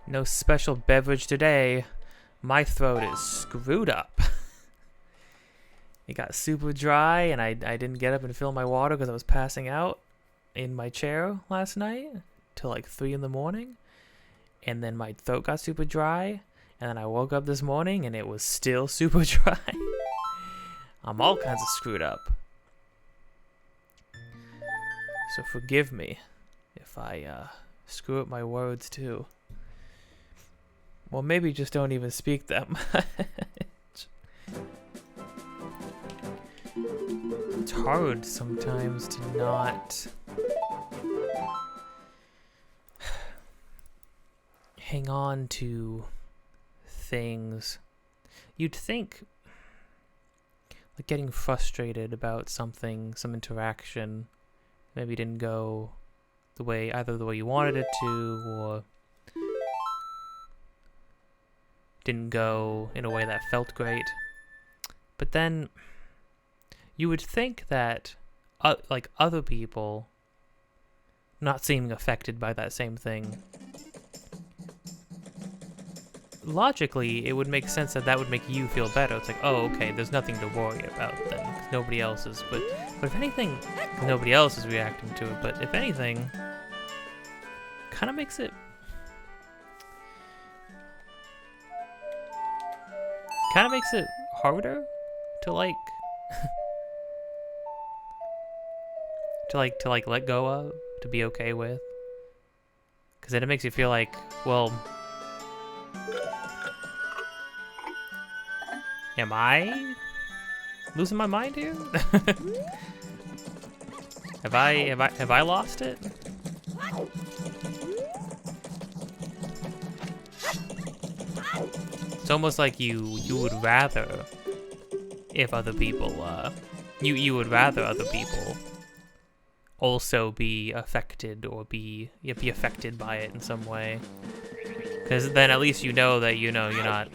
No special beverage today. My throat is screwed up. It got super dry, and I didn't get up and fill my water because I was passing out in my chair last night till like 3 in the morning. And then my throat got super dry, and then I woke up this morning and it was still super dry. I'm all kinds of screwed up. So forgive me if I screw up my words too. Well, maybe just don't even speak that much. It's hard sometimes to not hang on to things. You'd think, like, getting frustrated about something, some interaction, maybe didn't go the way, either the way you wanted it to, or didn't go in a way that felt great. But then you would think that like other people not seeming affected by that same thing, logically it would make sense that that would make you feel better. It's like, oh, okay, there's nothing to worry about then, 'cause nobody else is. But if anything, nobody else is reacting to it. But if anything, kind of makes it harder to like to let go of, to be okay with, because then it makes you feel like, well, am I losing my mind here? have I lost it? It's almost like you would rather, if other people you would rather other people also be affected or be affected by it in some way, because then at least you know that you're not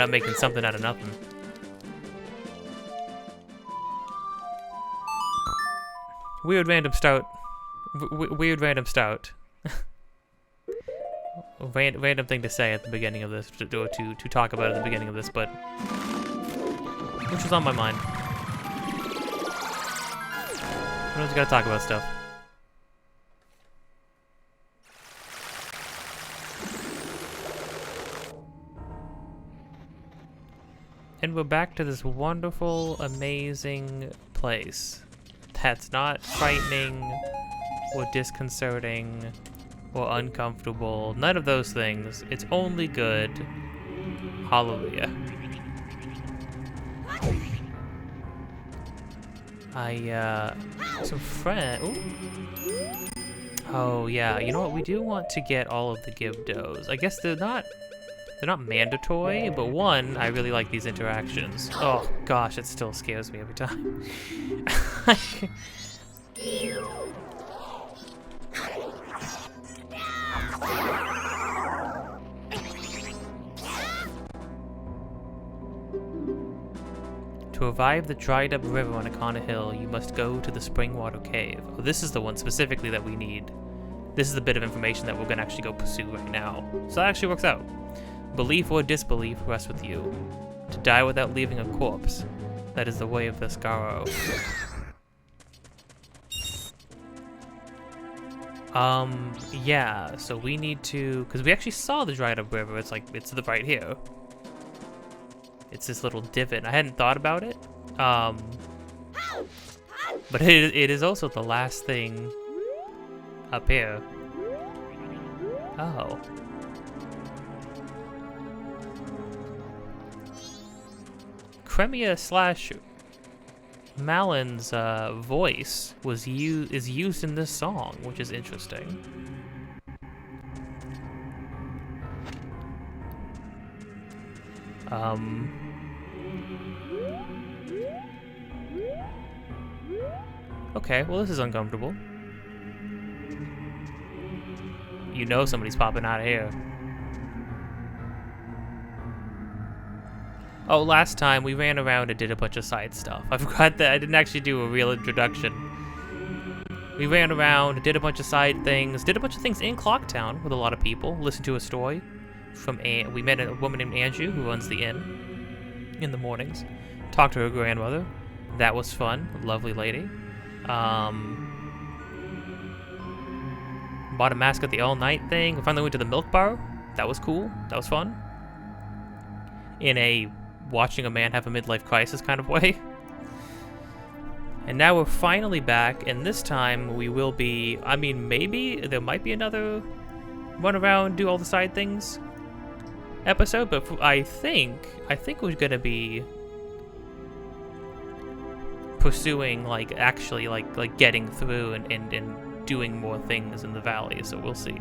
making something out of nothing. Weird random start. Weird random start. Random thing to say at the beginning of this, to talk about at the beginning of this, but which was on my mind. Everyone's gotta talk about stuff. And we're back to this wonderful, amazing place that's not frightening or disconcerting or uncomfortable. None of those things. It's only good. Hallelujah. Some friend. Ooh. Oh yeah, you know what? We do want to get all of the give does. I guess they're not mandatory, but one, I really like these interactions. Oh gosh, it still scares me every time. To revive the dried up river on Akana Hill, you must go to the Springwater Cave. Oh, this is the one specifically that we need. This is the bit of information that we're gonna actually go pursue right now. So that actually works out. Belief or disbelief rests with you. To die without leaving a corpse. That is the way of the Skaro. Yeah, so we need to, because we actually saw the dried up river. It's right here. It's this little divot. I hadn't thought about it. But it is also the last thing up here. Oh. Cremia / Malin's voice is used in this song, which is interesting. Okay, well this is uncomfortable. You know somebody's popping out of here. Oh, last time we ran around and did a bunch of side stuff. I forgot that I didn't actually do a real introduction. We ran around, did a bunch of side things, did a bunch of things in Clocktown with a lot of people, listened to a story from we met a woman named Angie who runs the inn in the mornings, talked to her grandmother. That was fun, lovely lady. Bought a mask at the all-night thing. We finally went to the milk bar. That was cool. That was fun. In a watching a man have a midlife crisis kind of way. And now we're finally back, and this time we will be, I mean, maybe there might be another run around, do all the side things episode, but I think we're gonna be pursuing, like, actually, like getting through and doing more things in the valley, so we'll see.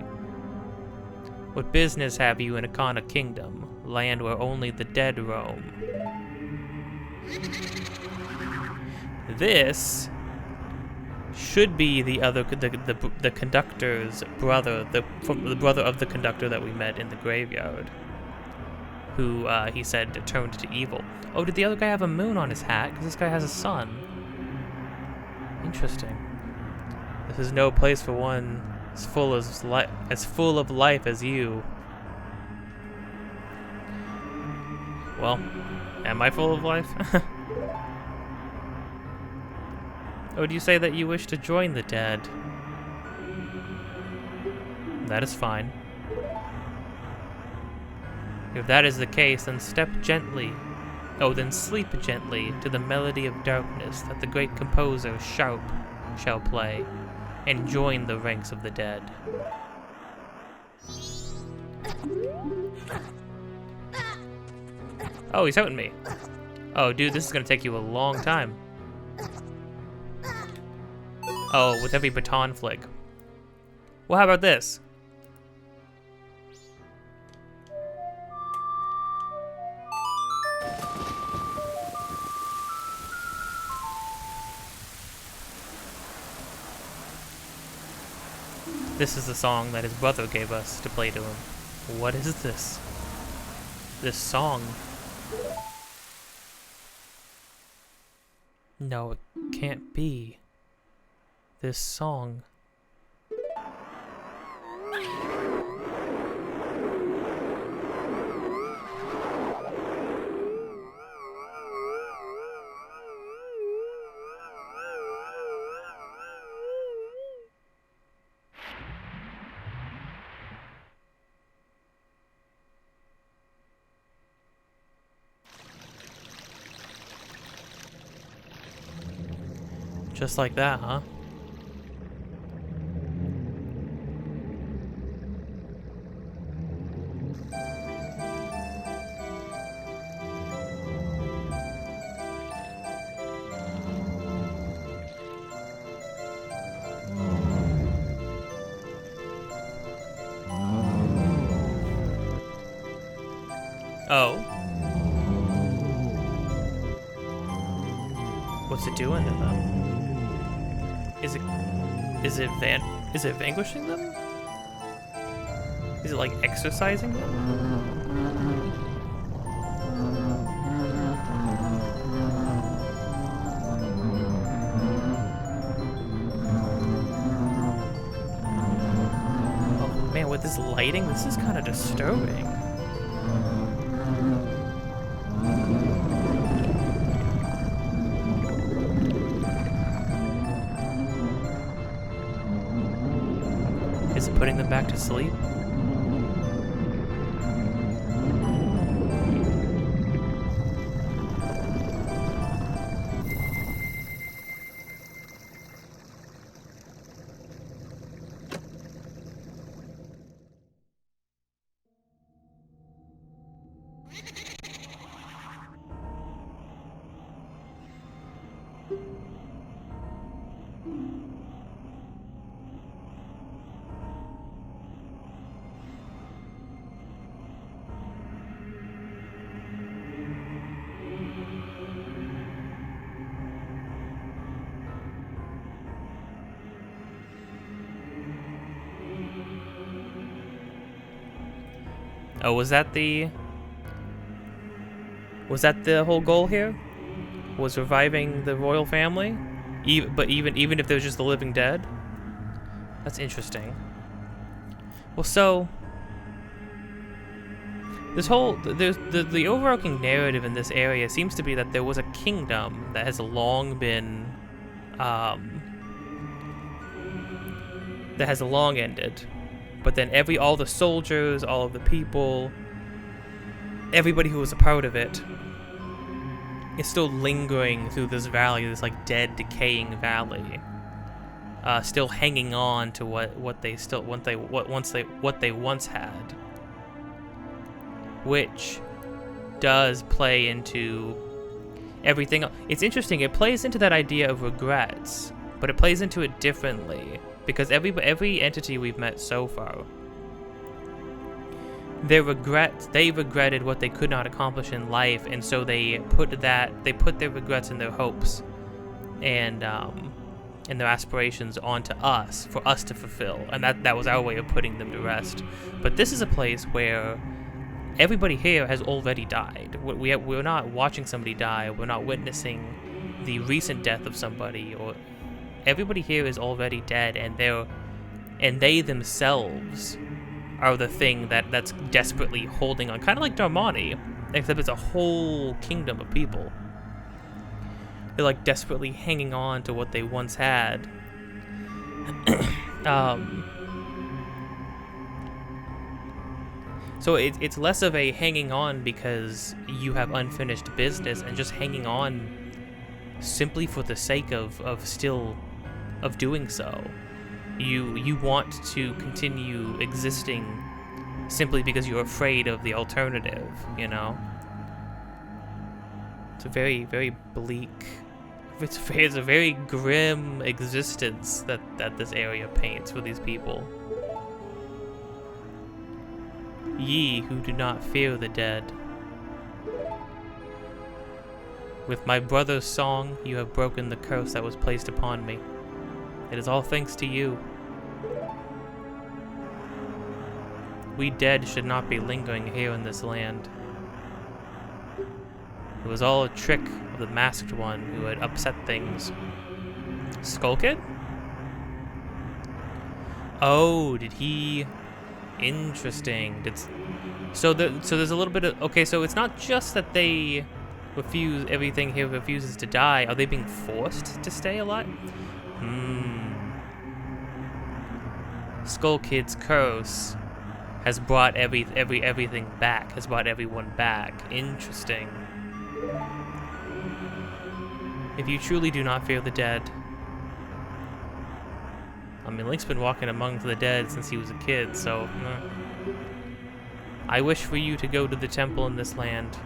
What business have you in Akana Kingdom, land where only the dead roam? This should be the other, the conductor's brother, the brother of the conductor that we met in the graveyard, who he said turned to evil. Oh, did the other guy have a moon on his hat? Because this guy has a sun. Interesting. This is no place for one as full of life as you. Well, am I full of life? Or do you say that you wish to join the dead? That is fine. If that is the case, then step gently. Oh, then sleep gently to the melody of darkness that the great composer Sharp shall play, and join the ranks of the dead. Oh, he's hurting me. Oh, dude, this is gonna take you a long time. Oh, with every baton flick. Well, how about this? This is the song that his brother gave us to play to him. What is this? This song? No, it can't be. This song. Just like that, huh? Oh. What's it doing to them? Is it vanquishing them? Is it like exercising them? Oh man, with this lighting, this is kind of disturbing. Is it putting them back to sleep? Oh, was that the whole goal here? Was reviving the royal family? Even if there's just the living dead? That's interesting. Well, so this whole the overarching narrative in this area seems to be that there was a kingdom that has long been that has long ended, but then all the soldiers, all of the people, everybody who was a part of it is still lingering through this valley, this like dead, decaying valley, still hanging on to what they once had, which does play into everything. It's interesting. It plays into that idea of regrets, but it plays into it differently because every entity we've met so far, they regretted what they could not accomplish in life, and so they put their regrets and their hopes and their aspirations onto us for us to fulfill, and that was our way of putting them to rest. But this is a place where everybody here has already died. We're not watching somebody die. We're not witnessing the recent death of somebody. Or everybody here is already dead, and they themselves are the thing that's desperately holding on, kind of like Darmani, except it's a whole kingdom of people. They're like desperately hanging on to what they once had. So it's less of a hanging on because you have unfinished business and just hanging on simply for the sake of doing so. You want to continue existing simply because you're afraid of the alternative, you know? It's a very, very bleak, it's a very grim existence that this area paints for these people. Ye who do not fear the dead. With my brother's song, you have broken the curse that was placed upon me. It is all thanks to you. We dead should not be lingering here in this land. It was all a trick of the masked one who had upset things. Skull Kid? Oh, did he... Interesting. So there's a little bit of... Okay, so it's not just that they refuse... Everything here refuses to die. Are they being forced to stay alive? Skull Kid's curse has brought everything back. Has brought everyone back. Interesting. If you truly do not fear the dead... I mean, Link's been walking among the dead since he was a kid, so... I wish for you to go to the temple in this land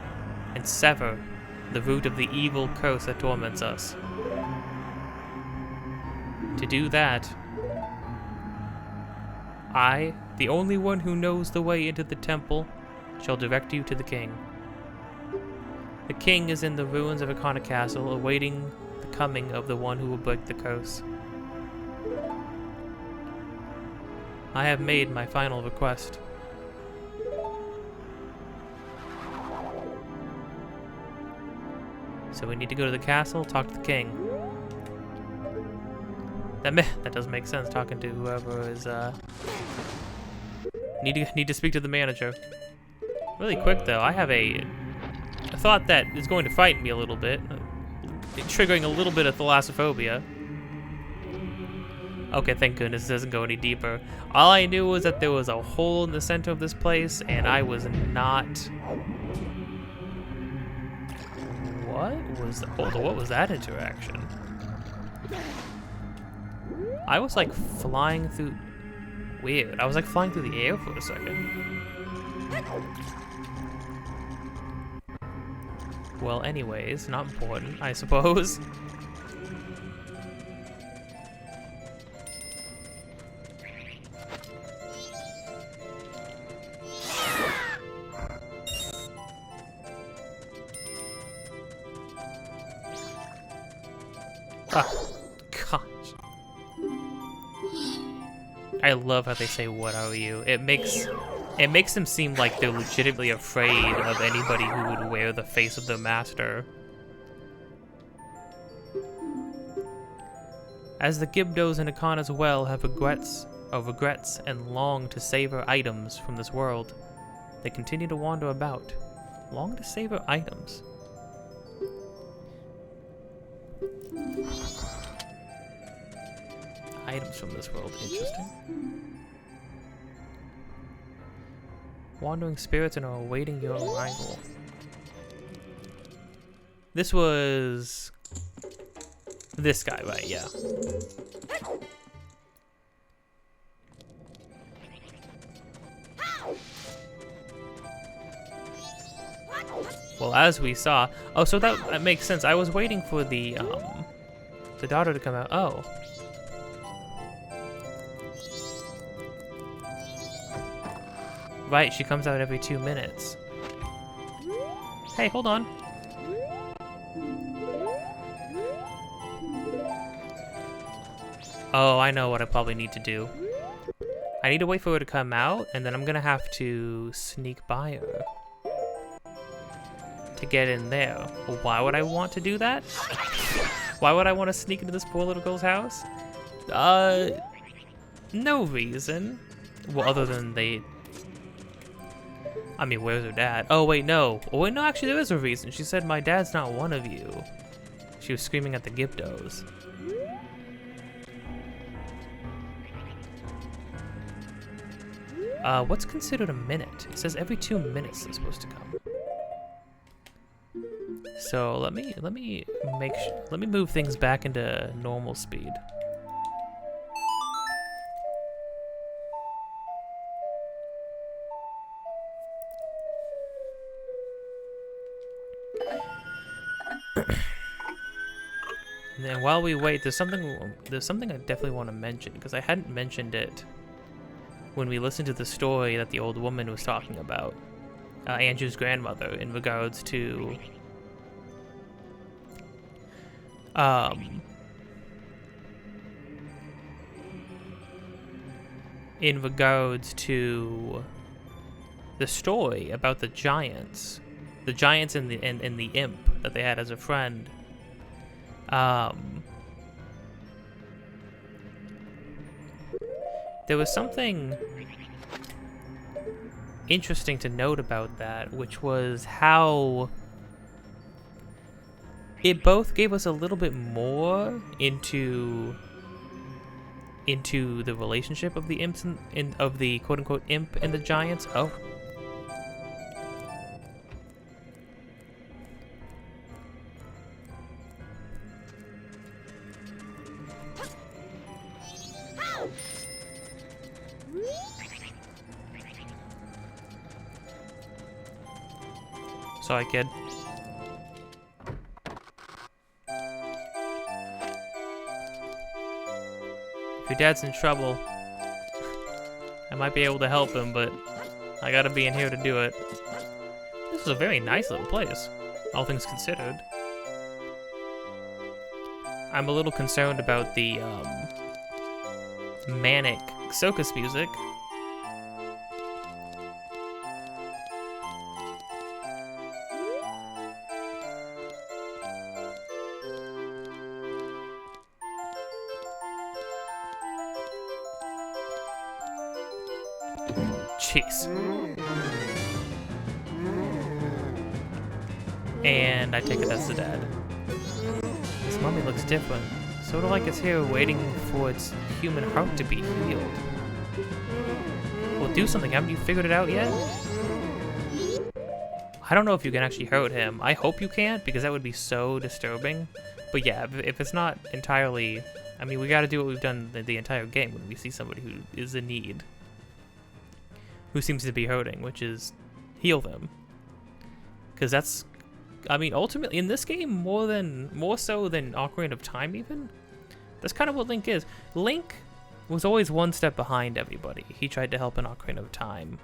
and sever the root of the evil curse that torments us. To do that, I, the only one who knows the way into the temple, shall direct you to the king. The king is in the ruins of Arcana Castle, awaiting the coming of the one who will break the curse. I have made my final request. So we need to go to the castle, talk to the king. That does make sense, talking to whoever is, Need to speak to the manager. Really quick, though, I have a thought that is going to frighten me a little bit. Triggering a little bit of thalassophobia. Okay, thank goodness it doesn't go any deeper. All I knew was that there was a hole in the center of this place, and I was not... What was that interaction? I was like flying through... Weird. I was like flying through the air for a second. Well, anyways, not important, I suppose. Ah, gosh. I love how they say, "What are you?" It makes them seem like they're legitimately afraid of anybody who would wear the face of the master. As the Gibdos and Ikanas well have regrets and long to savor items from this world, they continue to wander about. Long to savor items. Items from this world, interesting. Wandering spirits and are awaiting your arrival. This was this guy, right? Yeah. Well, as we saw, oh, so that makes sense. I was waiting for the daughter to come out. Oh. Right, she comes out every 2 minutes. Hey, hold on. Oh, I know what I probably need to do. I need to wait for her to come out, and then I'm gonna have to sneak by her to get in there. Well, why would I want to do that? Why would I want to sneak into this poor little girl's house? No reason. Well, other than I mean, where's her dad? Oh, wait, no. Oh, wait, no, actually, there is a reason. She said, my dad's not one of you. She was screaming at the Gibdos. What's considered a minute? It says every 2 minutes they're supposed to come. So let me move things back into normal speed. And then while we wait, there's something I definitely want to mention, because I hadn't mentioned it when we listened to the story that the old woman was talking about, Andrew's grandmother, in regards to the story about the giants and the imp that they had as a friend. There was something interesting to note about that, which was how it both gave us a little bit more into the relationship of the imps of the quote-unquote imp and the giants. Oh. Sorry, kid. If your dad's in trouble, I might be able to help him, but I gotta be in here to do it. This is a very nice little place, all things considered. I'm a little concerned about the manic circus music. Jeez. And I take it that's the dad. This mummy looks different. Sort of like it's here waiting for its human heart to be healed. Well, do something. Haven't you figured it out yet? I don't know if you can actually hurt him. I hope you can't, because that would be so disturbing. But yeah, if it's not entirely... I mean, we gotta do what we've done the entire game when we see somebody who is in need. Who seems to be hurting, which is heal them. Because that's... I mean, ultimately, in this game, more so than Ocarina of Time even, that's kind of what Link is. Link was always one step behind everybody. He tried to help in Ocarina of Time.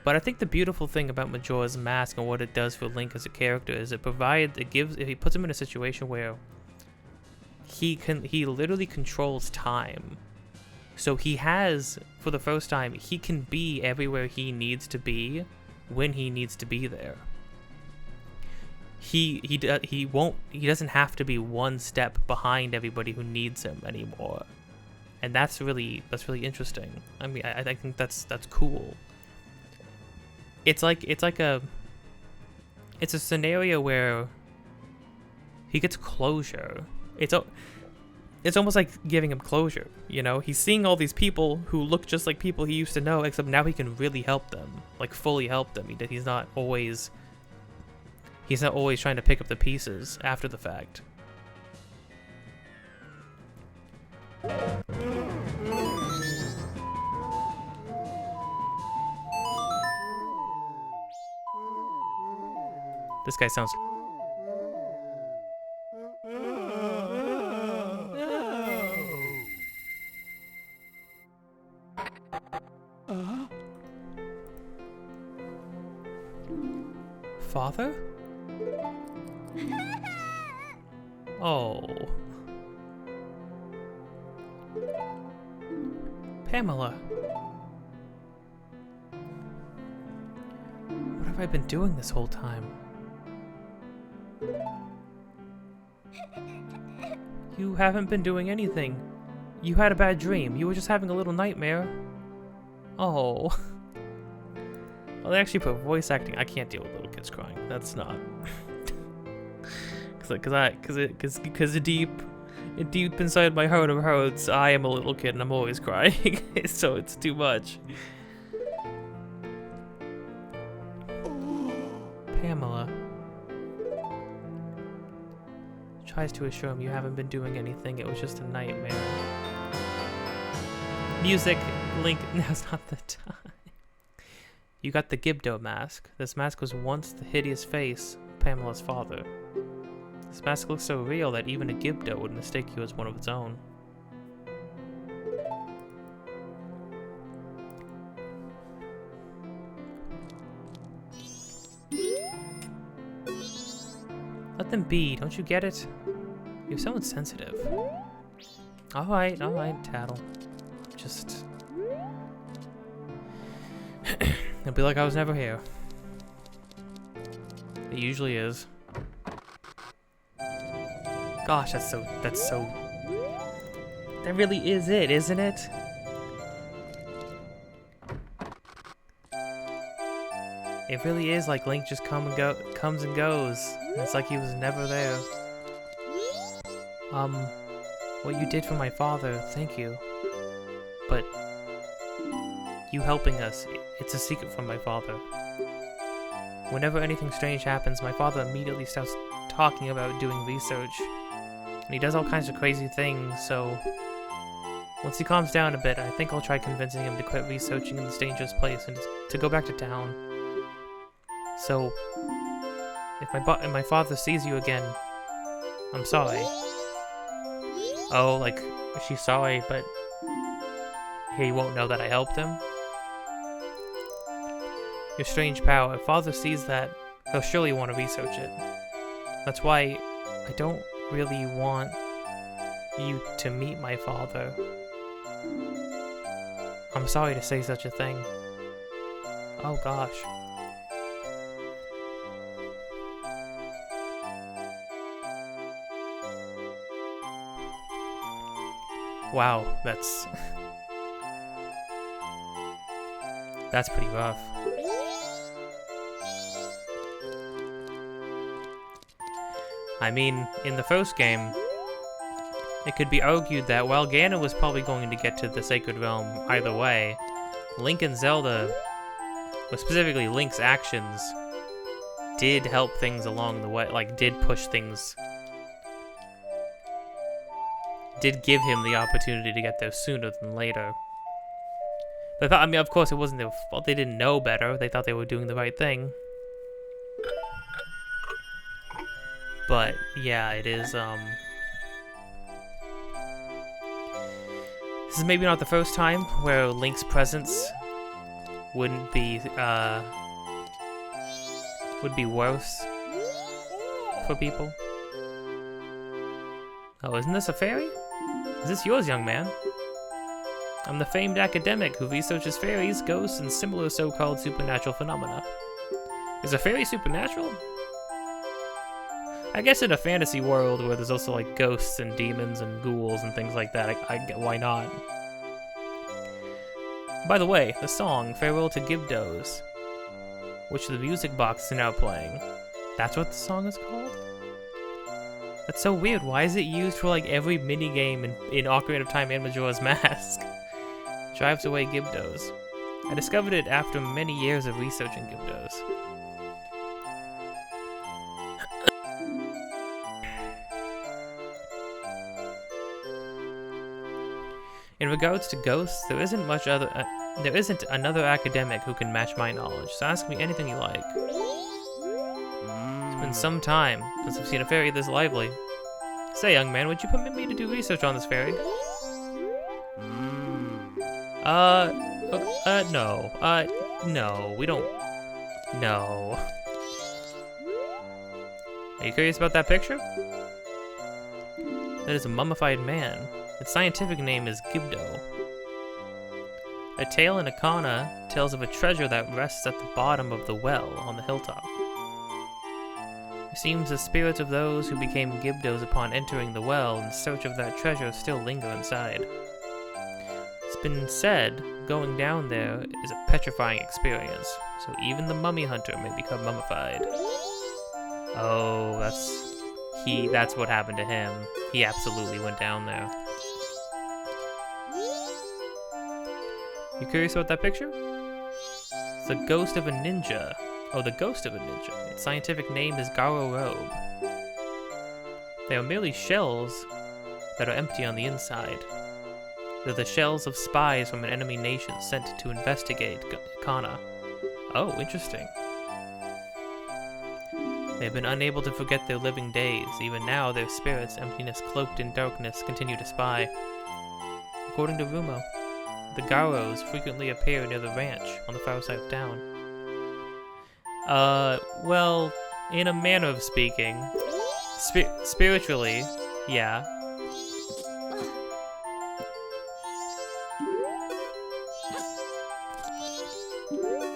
But I think the beautiful thing about Majora's Mask and what it does for Link as a character is it puts him in a situation where he literally controls time. So he has, for the first time, he can be everywhere he needs to be when he needs to be there. he doesn't have to be one step behind everybody who needs him anymore, and that's really interesting. I mean, I think that's cool. It's a scenario where he gets closure. It's almost like giving him closure, you know? He's seeing all these people who look just like people he used to know, except now he can really help them, like fully help them. He's not always trying to pick up the pieces after the fact. This guy sounds... Father? Oh. Pamela. What have I been doing this whole time? You haven't been doing anything. You had a bad dream. You were just having a little nightmare. Oh. Well, they actually put voice acting. I can't deal with little kids crying. That's not. Because deep inside my heart of hearts, I am a little kid and I'm always crying. So it's too much. Pamela tries to assure him you haven't been doing anything. It was just a nightmare. Music, Link. Now's not the time. You got the Gibdo mask. This mask was once the hideous face of Pamela's father. This mask looks so real that even a Gibdo would mistake you as one of its own. Let them be, don't you get it? You're so insensitive. Alright, Tattle. Just... It'll be like I was never here. It usually is. Gosh, that's so... That really is it, isn't it? It really is like Link just comes and goes. It's like he was never there. What you did for my father, thank you. But you helping us, it's a secret from my father. Whenever anything strange happens, my father immediately starts talking about doing research. And he does all kinds of crazy things, so... Once he calms down a bit, I think I'll try convincing him to quit researching in this dangerous place and to go back to town. So, if my father sees you again, I'm sorry. Oh, like, she's sorry, but he won't know that I helped him? Your strange power. If father sees that, he'll surely want to research it. That's why I don't really want you to meet my father. I'm sorry to say such a thing. Oh gosh. Wow, that's pretty rough. I mean, in the first game, it could be argued that while Ganon was probably going to get to the Sacred Realm either way, Link and Zelda, or specifically Link's actions, did help things along the way, like, did push things, did give him the opportunity to get there sooner than later. But I mean, of course, it wasn't their fault. They didn't know better. They thought they were doing the right thing. But, yeah, it is, This is maybe not the first time where Link's presence wouldn't be, would be worse for people. Oh, isn't this a fairy? Is this yours, young man? I'm the famed academic who researches fairies, ghosts, and similar so-called supernatural phenomena. Is a fairy supernatural? I guess in a fantasy world where there's also like ghosts and demons and ghouls and things like that, I get why not. By the way, the song Farewell to Gibdos, which the music box is now playing, that's what the song is called? That's so weird. Why is it used for like every minigame in Ocarina of Time and Majora's Mask? Drives away Gibdos. I discovered it after many years of researching Gibdos. In regards to ghosts, there isn't another academic who can match my knowledge, so ask me anything you like. It's been some time since I've seen a fairy this lively. Say, young man, would you permit me to do research on this fairy? No, we don't. No. Are you curious about that picture? That is a mummified man. Its scientific name is Gibdo. A tale in Akana tells of a treasure that rests at the bottom of the well on the hilltop. It seems the spirits of those who became Gibdos upon entering the well in search of that treasure still linger inside. It's been said going down there is a petrifying experience, so even the mummy hunter may become mummified. Oh, that's what happened to him. He absolutely went down there. You curious about that picture? It's the ghost of a ninja. Oh, the ghost of a ninja. Its scientific name is Garo Robe. They are merely shells that are empty on the inside. They're the shells of spies from an enemy nation sent to investigate Kana. Oh, interesting. They have been unable to forget their living days. Even now, their spirits, emptiness cloaked in darkness, continue to spy. According to Rumo, the Garos frequently appear near the ranch on the far side of town. Well, in a manner of speaking, spiritually, yeah.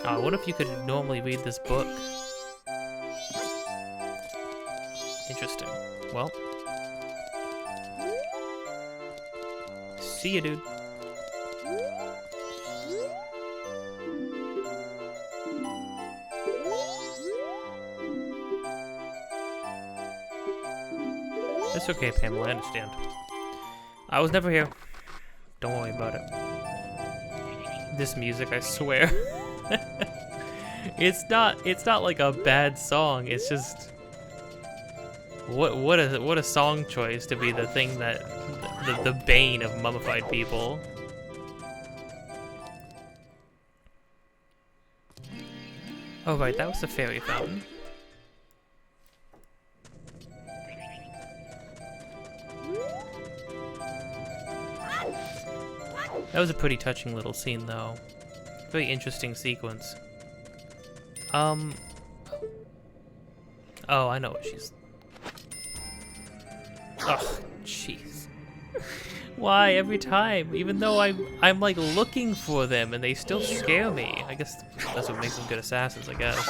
What if you could normally read this book? Interesting. Well. See ya, dude. It's okay, Pamela, I understand. I was never here. Don't worry about it. This music, I swear. It's not like a bad song, it's just what a song choice to be the thing that the bane of mummified people. Oh right, that was the fairy fountain. That was a pretty touching little scene, though. Very interesting sequence. Oh, I know what she's... Ugh, jeez. Why every time? Even though I'm like looking for them and they still scare me. I guess that's what makes them good assassins, I guess.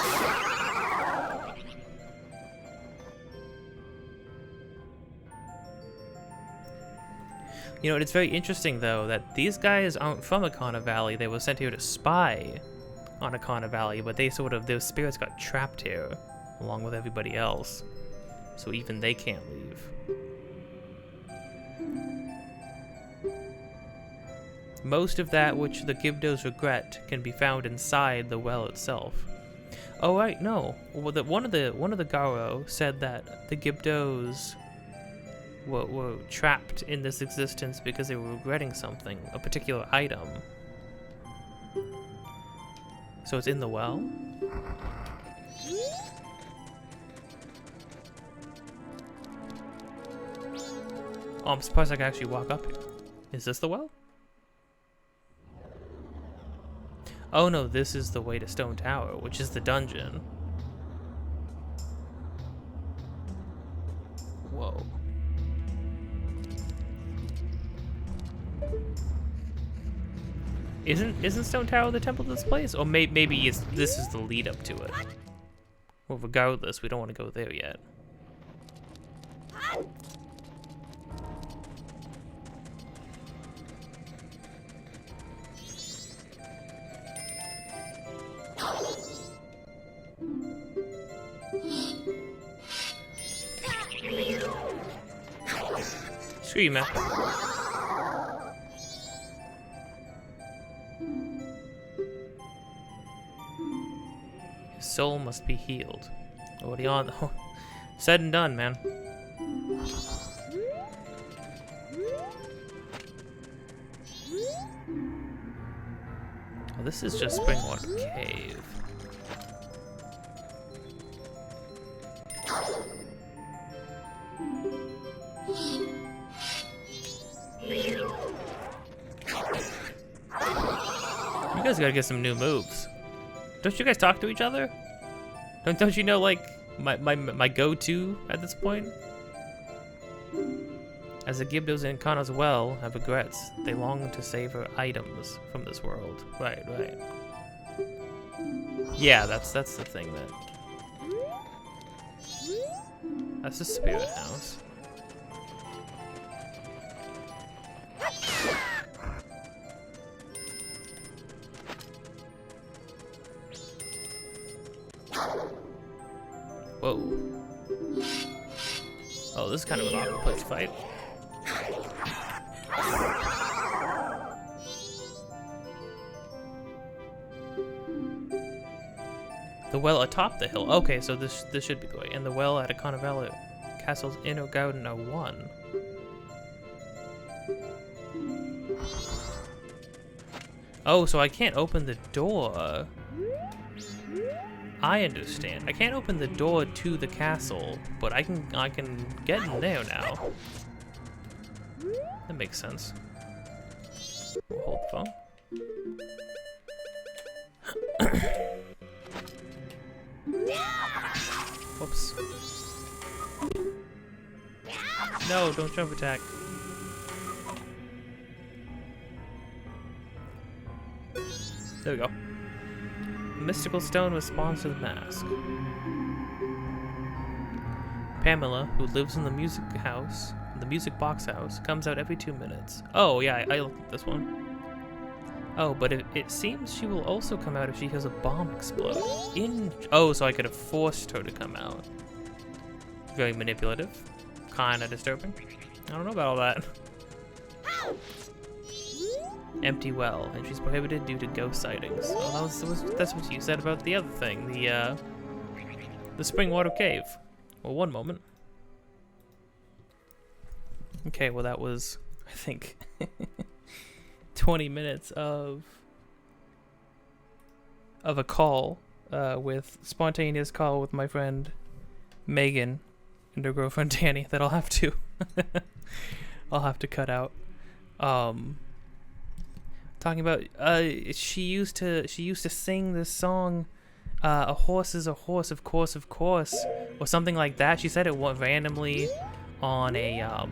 You know, it's very interesting, though, that these guys aren't from Akana Valley. They were sent here to spy on Akana Valley, but their spirits got trapped here, along with everybody else. So even they can't leave. Most of that which the Gibdos regret can be found inside the well itself. Oh, right, no. Well, one of the Garo said that the Gibdos were trapped in this existence because they were regretting something, a particular item. So it's in the well? Oh, I'm surprised I can actually walk up here. Is this the well? Oh no, this is the way to Stone Tower, which is the dungeon. Whoa. Isn't Stone Tower the temple to this place? Or maybe this is the lead up to it. Well, regardless, we don't want to go there yet. Screw you, man. His soul must be healed. What are you on? Said and done, man. Oh, this is just Springwater Cave. You guys gotta get some new moves. Don't you guys talk to each other? Don't you know, like, my go-to at this point? As the Gibdos and Kanas well have regrets, they long to savor items from this world. Right. Yeah, that's the thing that... That's the spirit house. Whoa. Oh, this is kind of an awkward place to fight. The well atop the hill. Okay, so this should be the way. And the well at a Carnivale Castle's inner garden are one. Oh, so I can't open the door. I understand. I can't open the door to the castle, but I can get in there now. That makes sense. We'll hold the phone. Whoops. No, don't jump attack. There we go. The mystical stone responds to the mask. Pamela, who lives in the music house, the music box house, comes out every 2 minutes. Oh, yeah, I looked at this one. Oh, but it seems she will also come out if she hears a bomb explode. Oh, so I could have forced her to come out. Very manipulative. Kinda disturbing. I don't know about all that. Empty well, and she's prohibited due to ghost sightings. Oh, that's what you said about the other thing, the Springwater Cave. Well, one moment. Okay, well that was, I think, 20 minutes of a call, spontaneous call with my friend Megan and her girlfriend Danny that I'll have to cut out. Talking about she used to sing this song, a horse is a horse, of course, or something like that. She said it randomly on a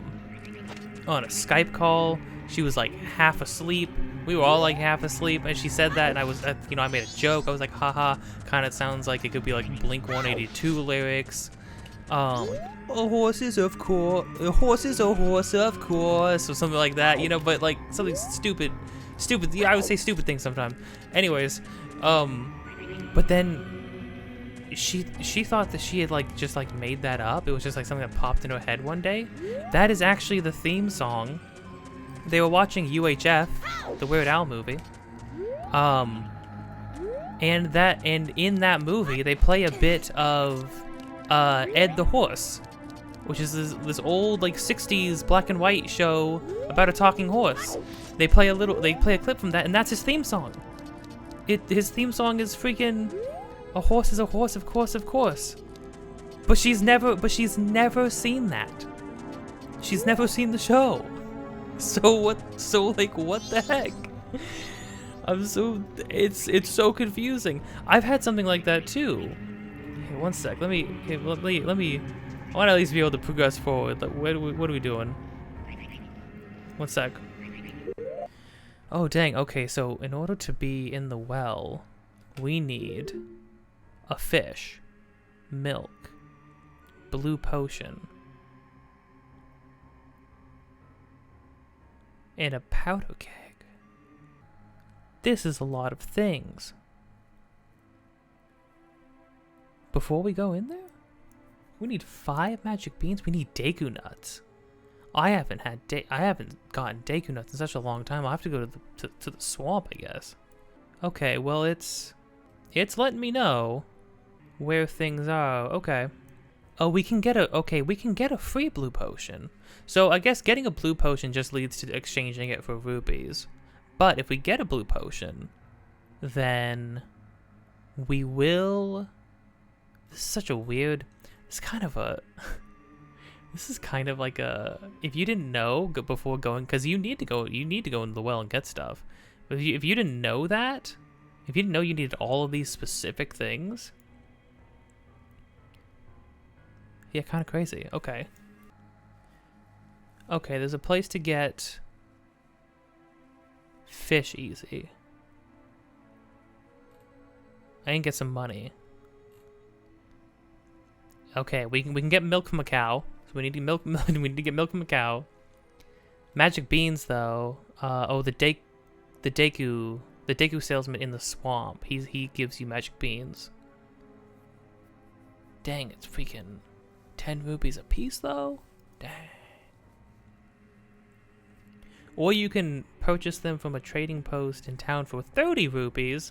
Skype call. She was like half asleep. We were all like half asleep, and she said that, and I was, I made a joke. I was like, haha, kind of sounds like it could be like Blink 182 lyrics. A horse is a horse, of course, or something like that, but like something stupid. Yeah, I would say stupid things sometimes. Anyways, but then she thought that she had just made that up. It was just like something that popped in her head one day. That is actually the theme song. They were watching UHF, the Weird Al movie. And in that movie they play a bit of Ed the Horse, which is this old 60s black and white show about a talking horse. They play a clip from that, and that's his theme song. His theme song is freaking a horse is a horse, of course. But she's never seen that. She's never seen the show. So what the heck? It's so confusing. I've had something like that too. Hey, one sec. Let me. I want to at least be able to progress forward. What are we doing? One sec. Oh, dang. Okay, so in order to be in the well, we need a fish, milk, blue potion, and a powder keg. This is a lot of things. Before we go in there, we need 5 magic beans. We need Deku nuts. I haven't gotten Deku nuts in such a long time. I'll have to go to the swamp, I guess. Okay, well it's letting me know where things are. Okay. Oh, we can get a free blue potion. So I guess getting a blue potion just leads to exchanging it for rupees. But if we get a blue potion, then we will. This is such a weird. It's kind of a. This is kind of like a. If you didn't know before going, because you need to go into the well and get stuff. But if you didn't know that, if you didn't know you needed all of these specific things. Yeah, kind of crazy. Okay. Okay, there's a place to get fish easy. I can get some money. Okay, we can get milk from a cow. So we need to milk. We need to get milk from a cow. Magic beans, though. Oh, the Deku salesman in the swamp. He gives you magic beans. Dang, it's freaking 10 rupees a piece, though. Dang. Or you can purchase them from a trading post in town for 30 rupees.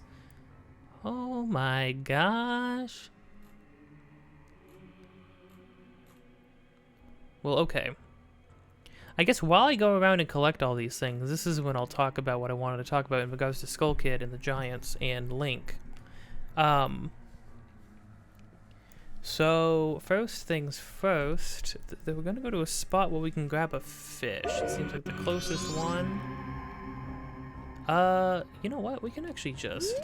Oh my gosh. Well, okay. I guess while I go around and collect all these things, this is when I'll talk about what I wanted to talk about in regards to Skull Kid and the Giants and Link. So, first things first, we're gonna go to a spot where we can grab a fish. It seems like the closest one. You know what? We can actually just...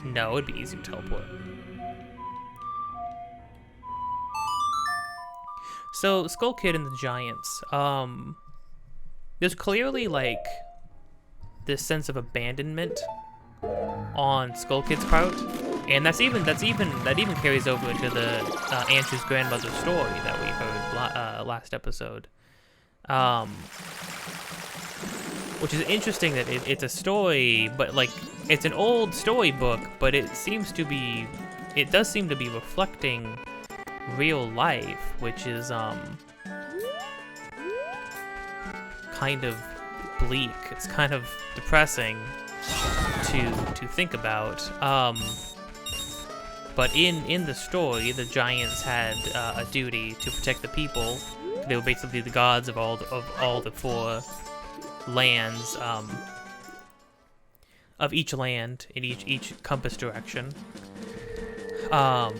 No, it'd be easy to teleport. So, Skull Kid and the Giants. There's clearly, like, this sense of abandonment on Skull Kid's part. And that even carries over into the Anshu's grandmother's story that we heard last episode, which is interesting that it's a story, but like it's an old storybook, but it does seem to be reflecting real life, which is kind of bleak. It's kind of depressing to think about. But in the story, the giants had a duty to protect the people. They were basically the gods of all the four lands, of each land in each compass direction. But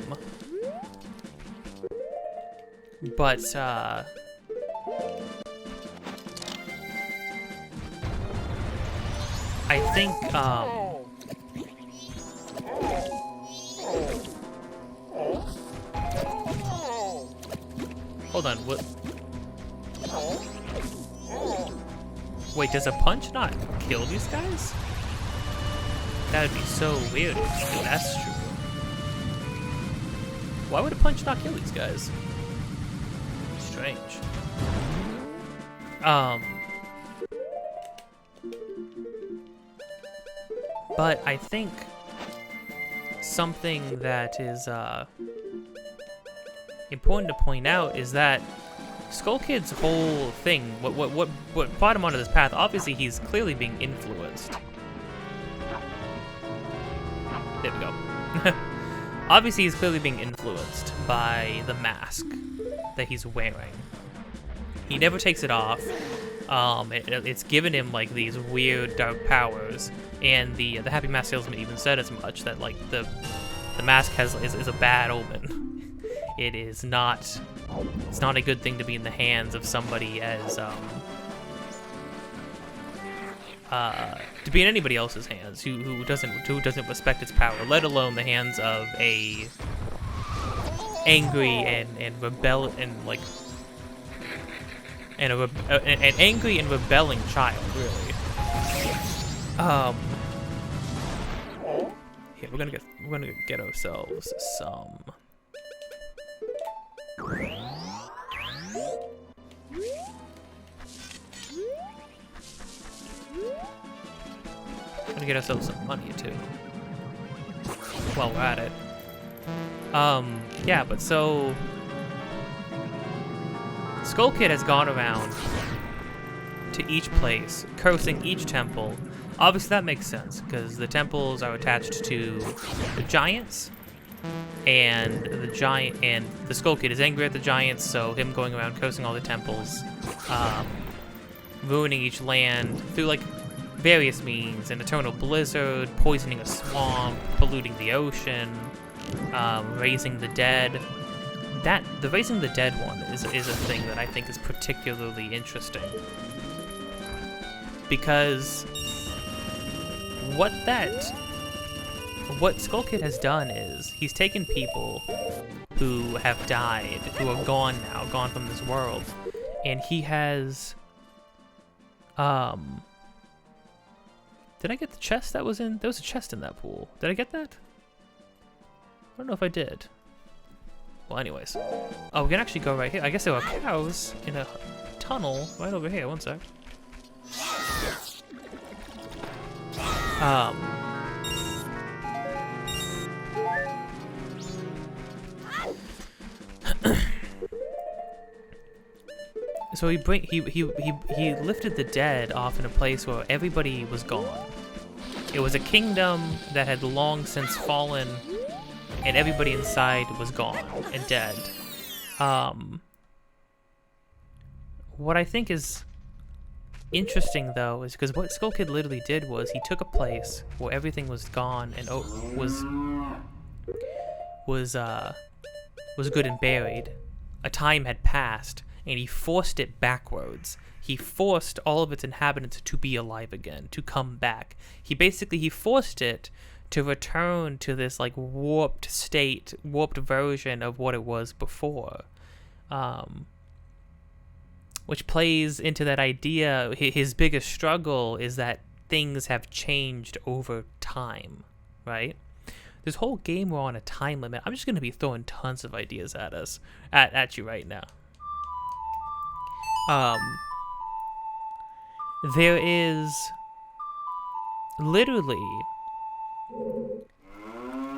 I think hold on, what? Wait, does a punch not kill these guys? That'd be so weird if that's true. Why would a punch not kill these guys? Strange. But I think something that is important to point out is that Skull Kid's whole thing, what brought him onto this path, obviously he's clearly being influenced. There we go. Obviously he's clearly being influenced by the mask that he's wearing. He never takes it off. It's given him like these weird dark powers, and the Happy Mask salesman even said as much, that like the mask is a bad omen. It is not. It's not a good thing to be in the hands of somebody as to be in anybody else's hands who doesn't respect its power, let alone the hands of a angry and an angry and rebelling child, really. Here, we're gonna get ourselves some. Gonna get ourselves some money too. While we're at it. Yeah, but so Skull Kid has gone around to each place, cursing each temple. Obviously that makes sense, because the temples are attached to the giants, and the Skull Kid is angry at the giants, so him going around cursing all the temples, ruining each land through like various means, an eternal blizzard, poisoning a swamp, polluting the ocean, raising the dead. The raising the dead one is a thing that I think is particularly interesting, because what Skull Kid has done is he's taken people who have died, who are gone now, gone from this world, and he has did I get the chest that was in? There was a chest in that pool. Did I get that? I don't know if I did. Well, anyways. Oh, we can actually go right here. I guess there were cows in a tunnel right over here. One sec. So he lifted the dead off in a place where everybody was gone. It was a kingdom that had long since fallen, and everybody inside was gone and dead. What I think is interesting, though, is because what Skull Kid literally did was he took a place where everything was gone and was good and buried. A time had passed, and he forced it backwards. He forced all of its inhabitants to be alive again, to come back. He forced it to return to this like warped state, warped version of what it was before. Which plays into that idea. His biggest struggle is that things have changed over time, right? This whole game, we're on a time limit. I'm just going to be throwing tons of ideas at us, at you right now. There is literally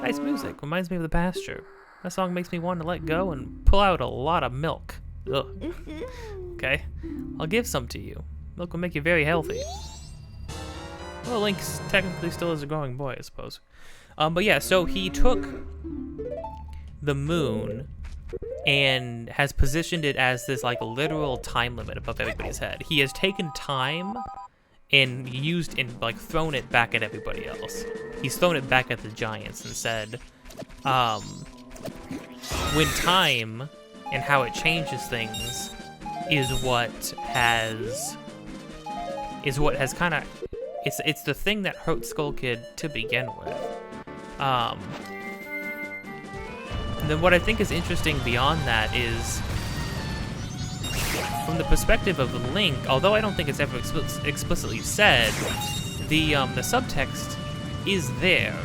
nice music. Reminds me of the pasture. That song makes me want to let go and pull out a lot of milk. Ugh. Okay, I'll give some to you. Milk will make you very healthy. Well, Link technically still is a growing boy, I suppose. But yeah, so he took the moon and has positioned it as this like literal time limit above everybody's head. He has taken time and thrown it back at everybody else. He's thrown it back at the giants and said, when time and how it changes things is what has kind of, it's the thing that hurt Skull Kid to begin with. And then what I think is interesting beyond that is, from the perspective of Link, although I don't think it's ever explicitly said, the subtext is there.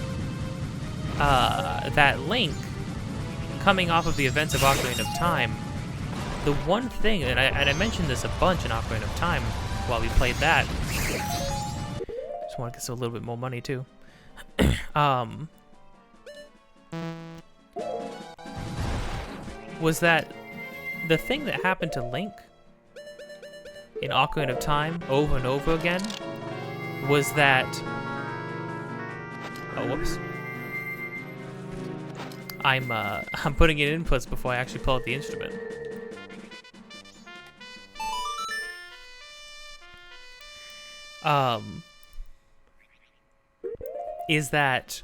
That Link, coming off of the events of Ocarina of Time, the one thing, and I mentioned this a bunch in Ocarina of Time while we played that, just want to get a little bit more money too, was that the thing that happened to Link in Ocarina of Time over and over again was that, oh whoops, I'm putting in inputs before I actually pull out the instrument. Is that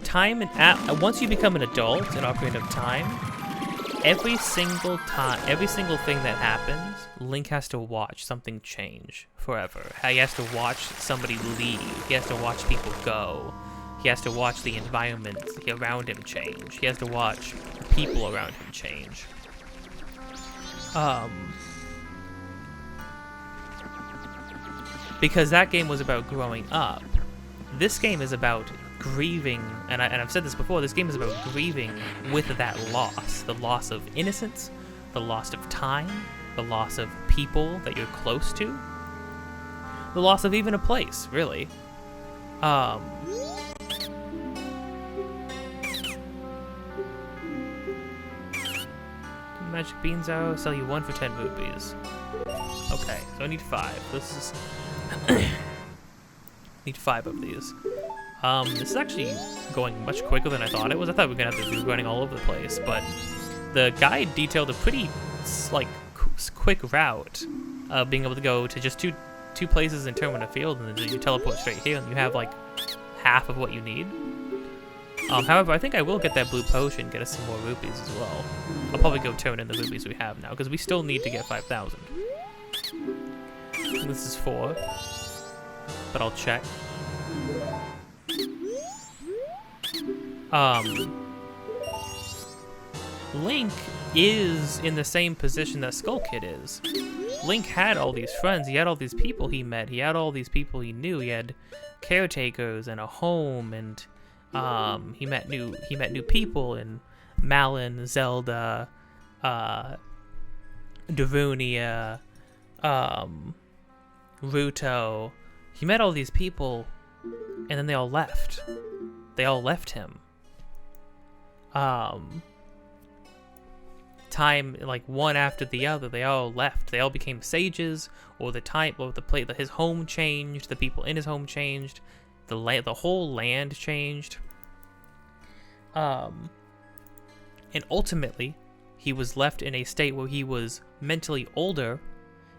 time and once you become an adult in Ocarina of Time, every single thing that happens, Link has to watch something change forever. He has to watch somebody leave. He has to watch people go. He has to watch the environment around him change. He has to watch the people around him change. Because that game was about growing up. This game is about grieving, and I've said this before, this game is about grieving with that loss. The loss of innocence, the loss of time, the loss of people that you're close to, the loss of even a place, really. magic beans are? I'll sell you 1 for 10 rupees. Okay, so I need 5. This is... need 5 of these. This is actually going much quicker than I thought it was. I thought we were gonna have to be running all over the place, but the guide detailed a pretty, like, quick route of being able to go to just two places in Termina Field, and then you teleport straight here, and you have, like, half of what you need. However, I think I will get that blue potion, get us some more rupees as well. I'll probably go turn in the rupees we have now, because we still need to get 5,000. This is 4, but I'll check. Link is in the same position that Skull Kid is. Link had all these friends, he had all these people he met, he had all these people he knew, he had caretakers and a home, and he met new people in Malin, Zelda, Darunia, Ruto. He met all these people, and then they all left. They all left him. Time, like, one after the other, they all left. They all became sages, or his home changed, the people in his home changed, the whole land changed. And ultimately, he was left in a state where he was mentally older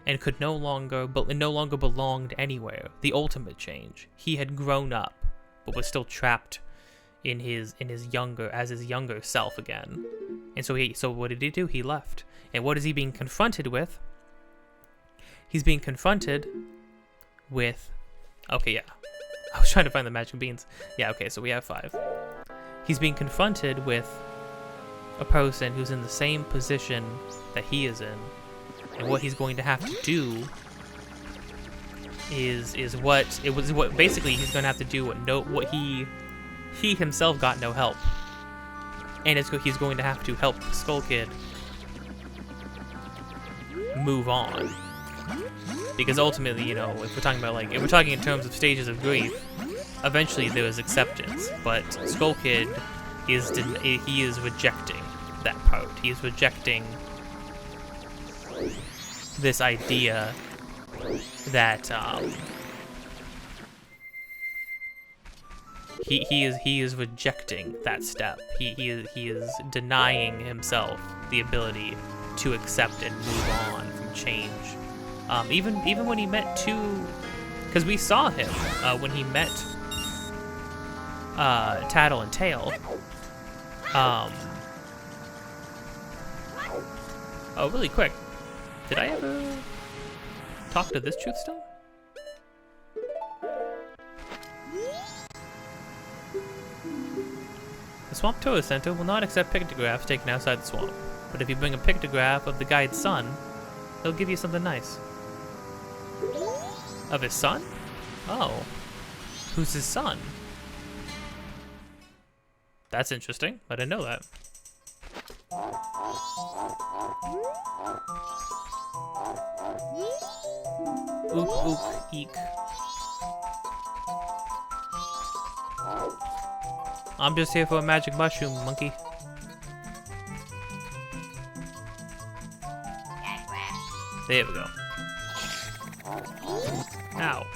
and could no longer belonged anywhere. The ultimate change. He had grown up, but was still trapped in his younger self again. And so what did he do? He left. And what is he being confronted with? He's being confronted with... Okay, yeah. I was trying to find the magic beans. Yeah, okay, so we have 5. He's being confronted with a person who's in the same position that he is in. And what he's going to have to do is what basically he's going to have to do what he himself got no help. And he's going to have to help Skull Kid move on. Because ultimately, you know, if we're talking in terms of stages of grief, eventually there is acceptance. But Skull Kid is rejecting that part. He is rejecting this idea that he is rejecting that step. He is denying himself the ability to accept and move on from change. Even when he met because we saw him when he met Tattle and Tail. Oh, really quick. Did I ever talk to this Truth Stone? The Swamp Tourist Center will not accept pictographs taken outside the swamp, but if you bring a pictograph of the guide's son, they'll give you something nice. Of his son? Oh. Who's his son? That's interesting. I didn't know that. Ook, ook, eek. I'm just here for a magic mushroom, monkey. There we go. Ow.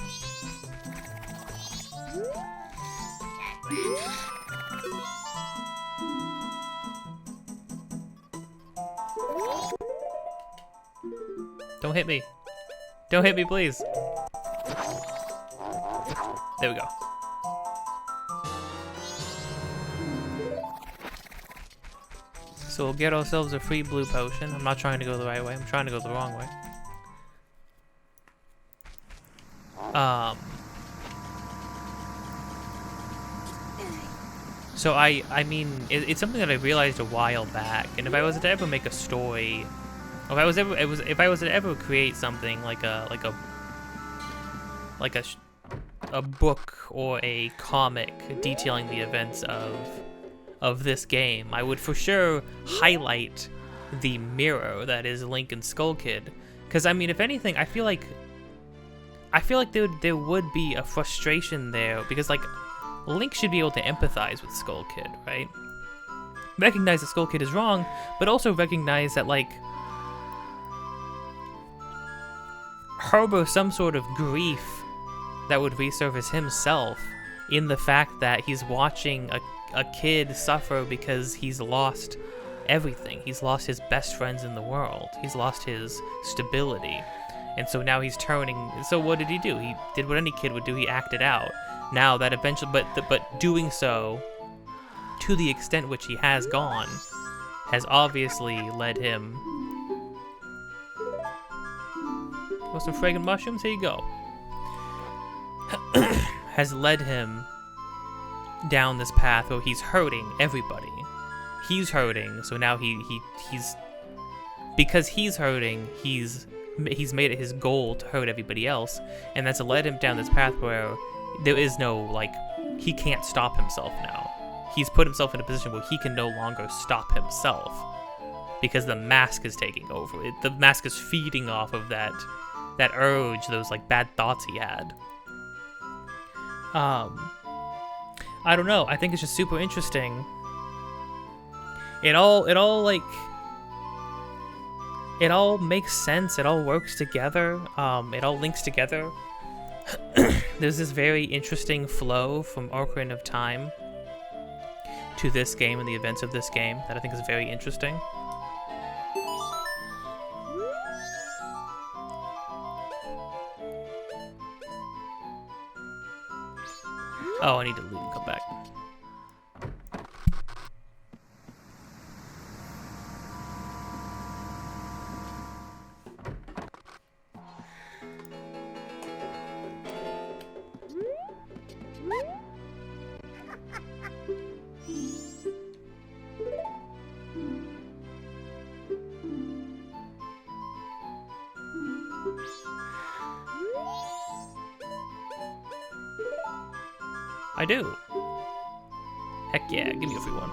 Don't hit me. Don't hit me, please. There we go. So we'll get ourselves a free blue potion. I'm not trying to go the right way. I'm trying to go the wrong way. So I mean, it's something that I realized a while back, and if I was to ever make a story, if I was to ever create something like a book or a comic detailing the events of this game, I would for sure highlight the mirror that is Link and Skull Kid. Because I mean, if anything, I feel like there would be a frustration there, because like Link should be able to empathize with Skull Kid, right? recognize that Skull Kid is wrong, but also recognize that, like, harbor some sort of grief that would resurface himself in the fact that he's watching a kid suffer because he's lost everything. He's lost his best friends in the world. He's lost his stability. And so now he's turning. So what did he do? He did what any kid would do. He acted out. Now that eventually, but doing so to the extent which he has gone has obviously led him. Want some fragrant mushrooms? Here you go. Has led him down this path where he's hurting everybody. He's hurting, so now he's because he's hurting, he's made it his goal to hurt everybody else, and that's led him down this path where there is no, like, he can't stop himself now. He's put himself in a position where he can no longer stop himself because the mask is taking over. The mask is feeding off of that urge, those, like, bad thoughts he had. I don't know. I think it's just super interesting. It all makes sense. It all works together. It all links together. There's this very interesting flow from Ocarina of Time to this game and the events of this game that I think is very interesting. Oh, I need to leave and come back. I do. Heck yeah, give me a free one.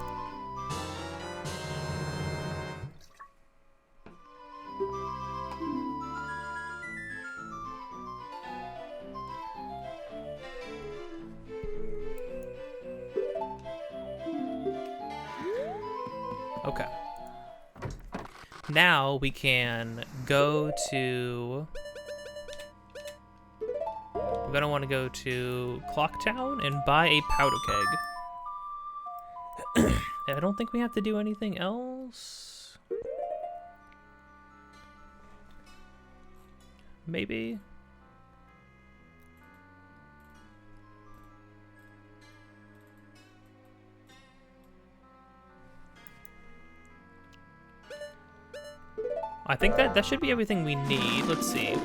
Okay. Now we can go to... We're gonna want to go to Clocktown and buy a powder keg. I don't think we have to do anything else. Maybe? I think that should be everything we need. Let's see.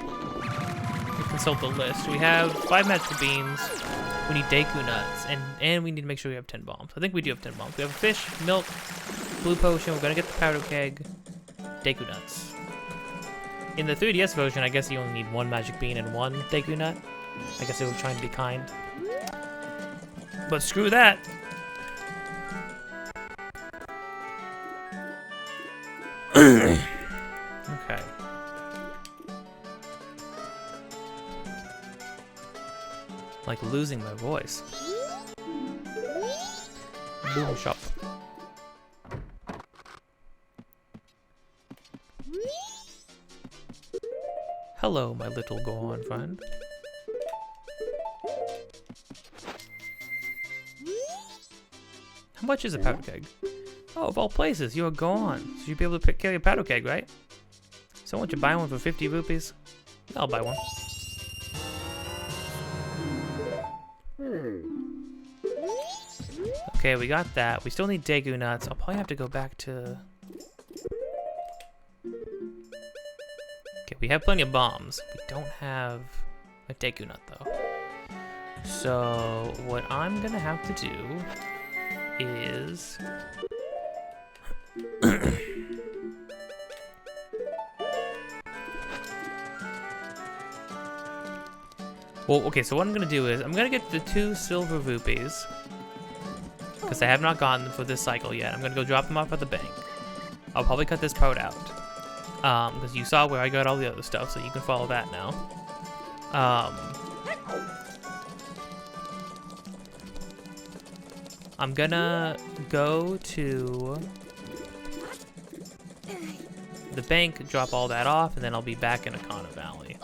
Consult the list. We have 5 magical beans. We need Deku nuts, and we need to make sure we have 10 bombs. I think we do have 10 bombs. We have fish, milk, blue potion. We're gonna get the powder keg, Deku nuts. In the 3DS version, I guess you only need 1 magic bean and 1 Deku nut. I guess they were trying to be kind. But screw that. Okay. Like losing my voice. Boom shop. Hello, my little Gohan friend. How much is a powder keg? Oh, of all places, you're Gohan, so you'd be able to carry a powder keg, right? So won't you buy one for 50 rupees? I'll buy one. Okay, we got that. We still need Deku nuts. I'll probably have to go back to... Okay, we have plenty of bombs. We don't have a Deku nut, though. So, what I'm gonna have to do is... Well, okay, so what I'm gonna do is, I'm gonna get the 2 silver rupees, because I have not gotten them for this cycle yet. I'm gonna go drop them off at the bank. I'll probably cut this part out, because you saw where I got all the other stuff, so you can follow that now. I'm gonna go to the bank, drop all that off, and then I'll be back in Akana Valley.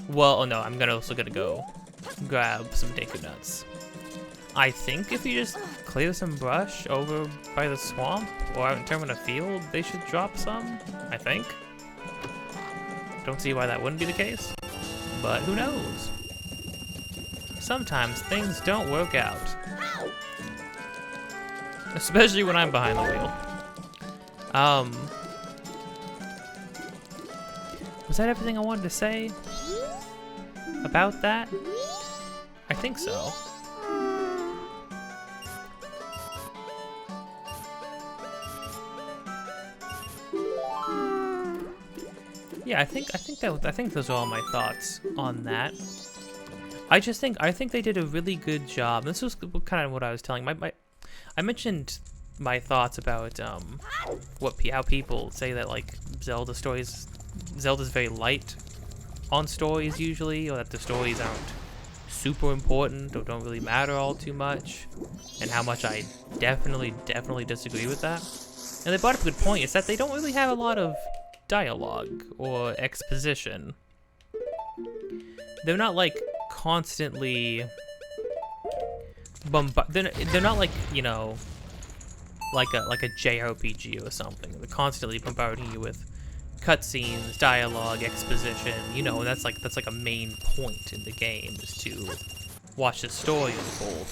Well, oh no, I'm also gonna go grab some Deku Nuts. I think if you just clear some brush over by the swamp or out in Termina Field, they should drop some, I think. Don't see why that wouldn't be the case, but who knows? Sometimes things don't work out. Especially when I'm behind the wheel. Was that everything I wanted to say about that? I think so. Yeah, I think those are all my thoughts on that. I think they did a really good job. This was kind of what I was telling I mentioned my thoughts about how people say that like Zelda's very light on stories usually, or that the stories aren't super important or don't really matter all too much, and how much I definitely disagree with that. And they brought up a good point. It's that they don't really have a lot of dialogue or exposition. They're not like constantly they're not like, you know, like a JRPG or something. They're constantly bombarding you with cutscenes, dialogue, exposition. You know, that's like a main point in the game, is to watch the story unfold.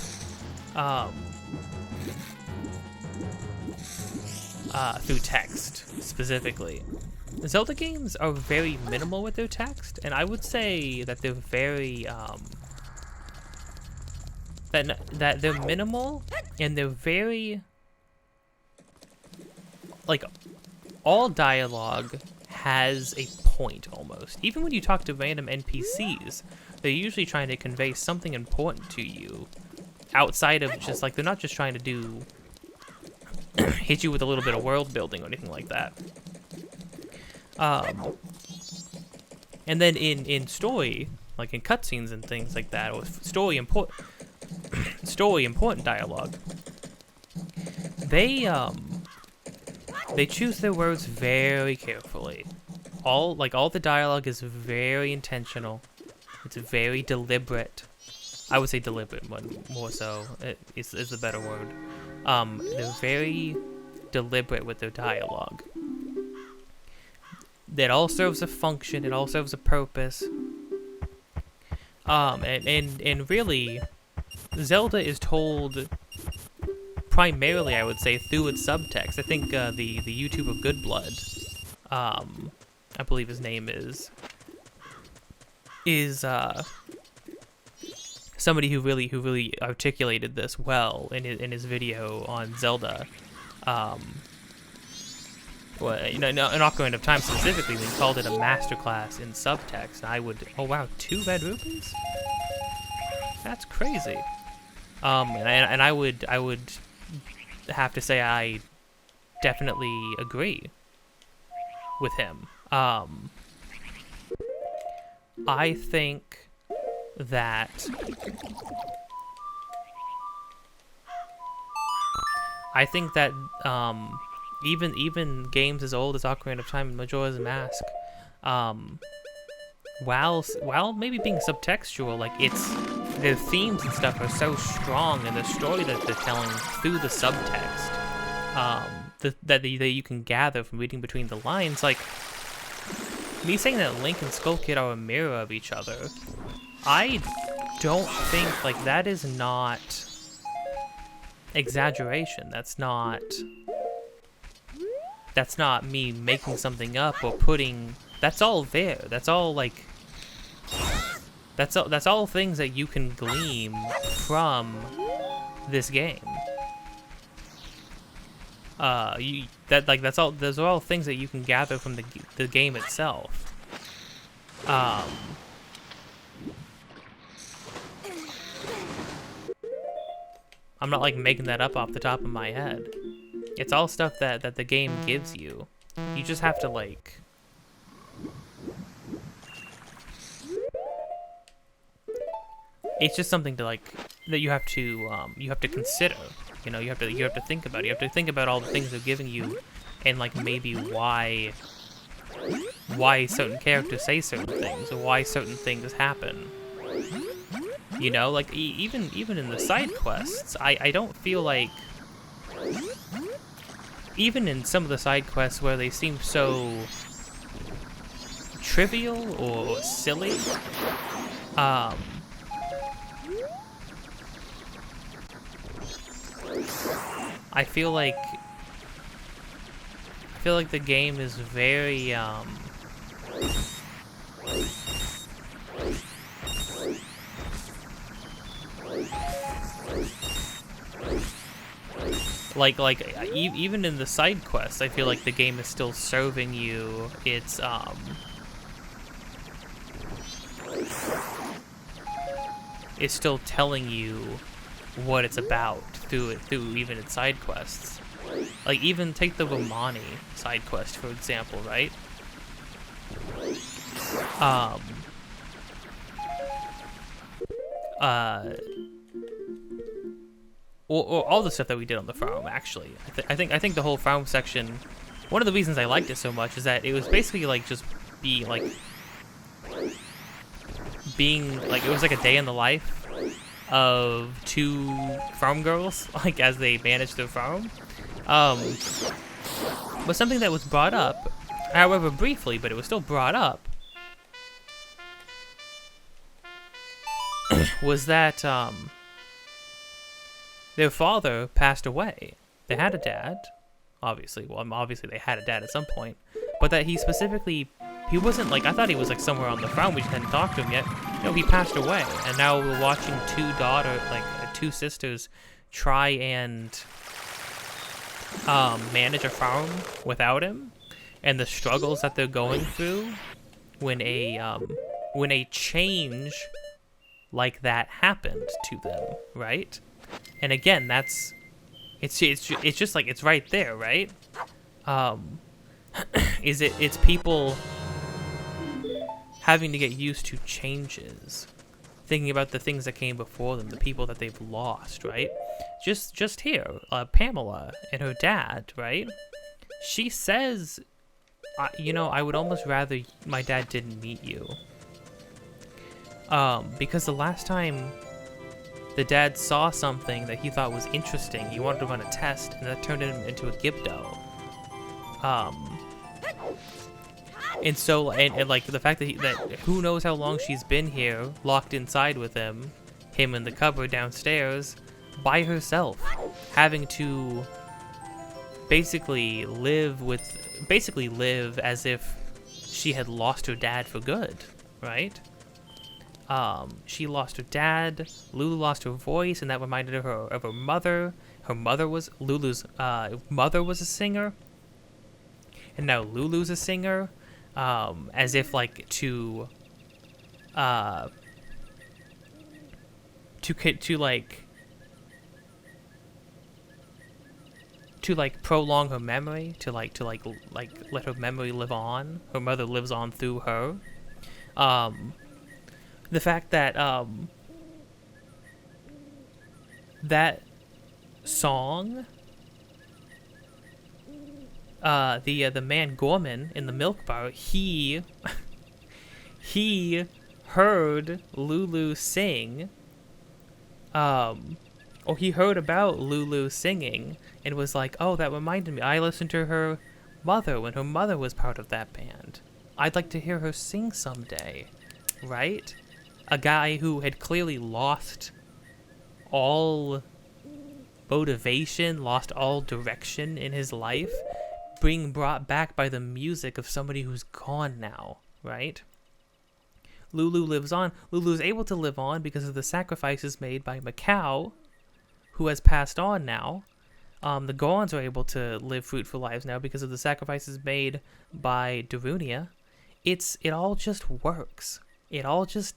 Through text specifically. Zelda games are very minimal with their text, and I would say that they're very that they're minimal, and they're very, like, all dialogue has a point almost. Even when you talk to random NPCs, they're usually trying to convey something important to you outside of just like, they're not just trying to do hit you with a little bit of world building or anything like that. And then in story, like in cutscenes and things like that, or story important dialogue, they choose their words very carefully. All the dialogue is very intentional. It's very deliberate. I would say deliberate, but more so is the better word. They're very deliberate with their dialogue. That all serves a function. It all serves a purpose. And really, Zelda is told primarily, I would say, through its subtext. I think the YouTuber Goodblood, I believe his name is somebody who really articulated this well in his video on Zelda. Well, you know, in Ocarina of Time specifically, they called it a masterclass in subtext. Oh wow, 2 red rupees? That's crazy. And I would have to say I definitely agree with him. I think that even games as old as Ocarina of Time and Majora's Mask, while maybe being subtextual, like their themes and stuff are so strong, and the story that they're telling through the subtext, that you can gather from reading between the lines. Like, me saying that Link and Skull Kid are a mirror of each other, I don't think, like, that is not exaggeration. That's not me making something up or putting. That's all there. That's all like. That's all things that you can glean from this game. Those are all things that you can gather from the game itself. I'm not like making that up off the top of my head. It's all stuff that the game gives you. You just have to like. It's just something to like that you have to consider You know, you have to think about it. You have to think about all the things they're giving you, and like maybe why certain characters say certain things, or why certain things happen. You know, like even in the side quests, I don't feel like, even in some of the side quests where they seem so trivial or silly, I feel like the game is very even in the side quests, I feel like the game is still serving you its it's still telling you what it's about through even its side quests. Like, even take the Romani side quest, for example, right? Or all the stuff that we did on the farm, actually. I think the whole farm section, one of the reasons I liked it so much is that it was basically like just being like it was like a day in the life of two farm girls, like, as they managed their farm. But something that was brought up, however briefly, but it was still brought up, was that their father passed away. They had a dad, obviously. Well, obviously they had a dad at some point, but that he wasn't like, I thought he was like somewhere on the farm. We just hadn't talked to him yet. No, he passed away, and now we're watching two sisters try and manage a farm without him, and the struggles that they're going through when a change like that happened to them, right? And again, it's just like, it's right there, right? It's people having to get used to changes, thinking about the things that came before them, the people that they've lost, right? Just here, Pamela and her dad, right? She says, you know, I would almost rather my dad didn't meet you. Because the last time the dad saw something that he thought was interesting, he wanted to run a test, and that turned him into a Gibdo. And so, and like the fact that who knows how long she's been here, locked inside with him in the cupboard downstairs, by herself, having to basically live as if she had lost her dad for good, right? She lost her dad, Lulu lost her voice, and that reminded her of her mother. Lulu's mother was a singer, and now Lulu's a singer, as if like to prolong her memory, to let her memory live on. Her mother lives on through her. The fact that that song, the man Gorman in the milk bar, he heard Lulu sing, or he heard about Lulu singing and was like, oh, that reminded me, I listened to her mother when her mother was part of that band. I'd like to hear her sing someday, right? A guy who had clearly lost all motivation, lost all direction in his life, being brought back by the music of somebody who's gone now, right? Lulu lives on. Lulu's able to live on because of the sacrifices made by Macau, who has passed on now. The Goans are able to live fruitful lives now because of the sacrifices made by Darunia. It all just works. It all just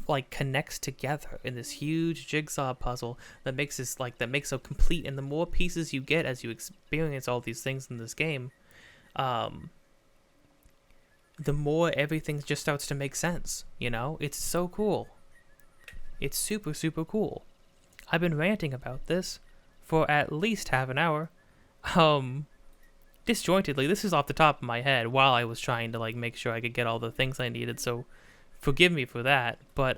like connects together in this huge jigsaw puzzle that makes so complete. And the more pieces you get as you experience all these things in this game, the more everything just starts to make sense. You know, it's so cool. It's super, super cool. I've been ranting about this for at least half an hour. Disjointedly, this is off the top of my head while I was trying to like make sure I could get all the things I needed, so forgive me for that. But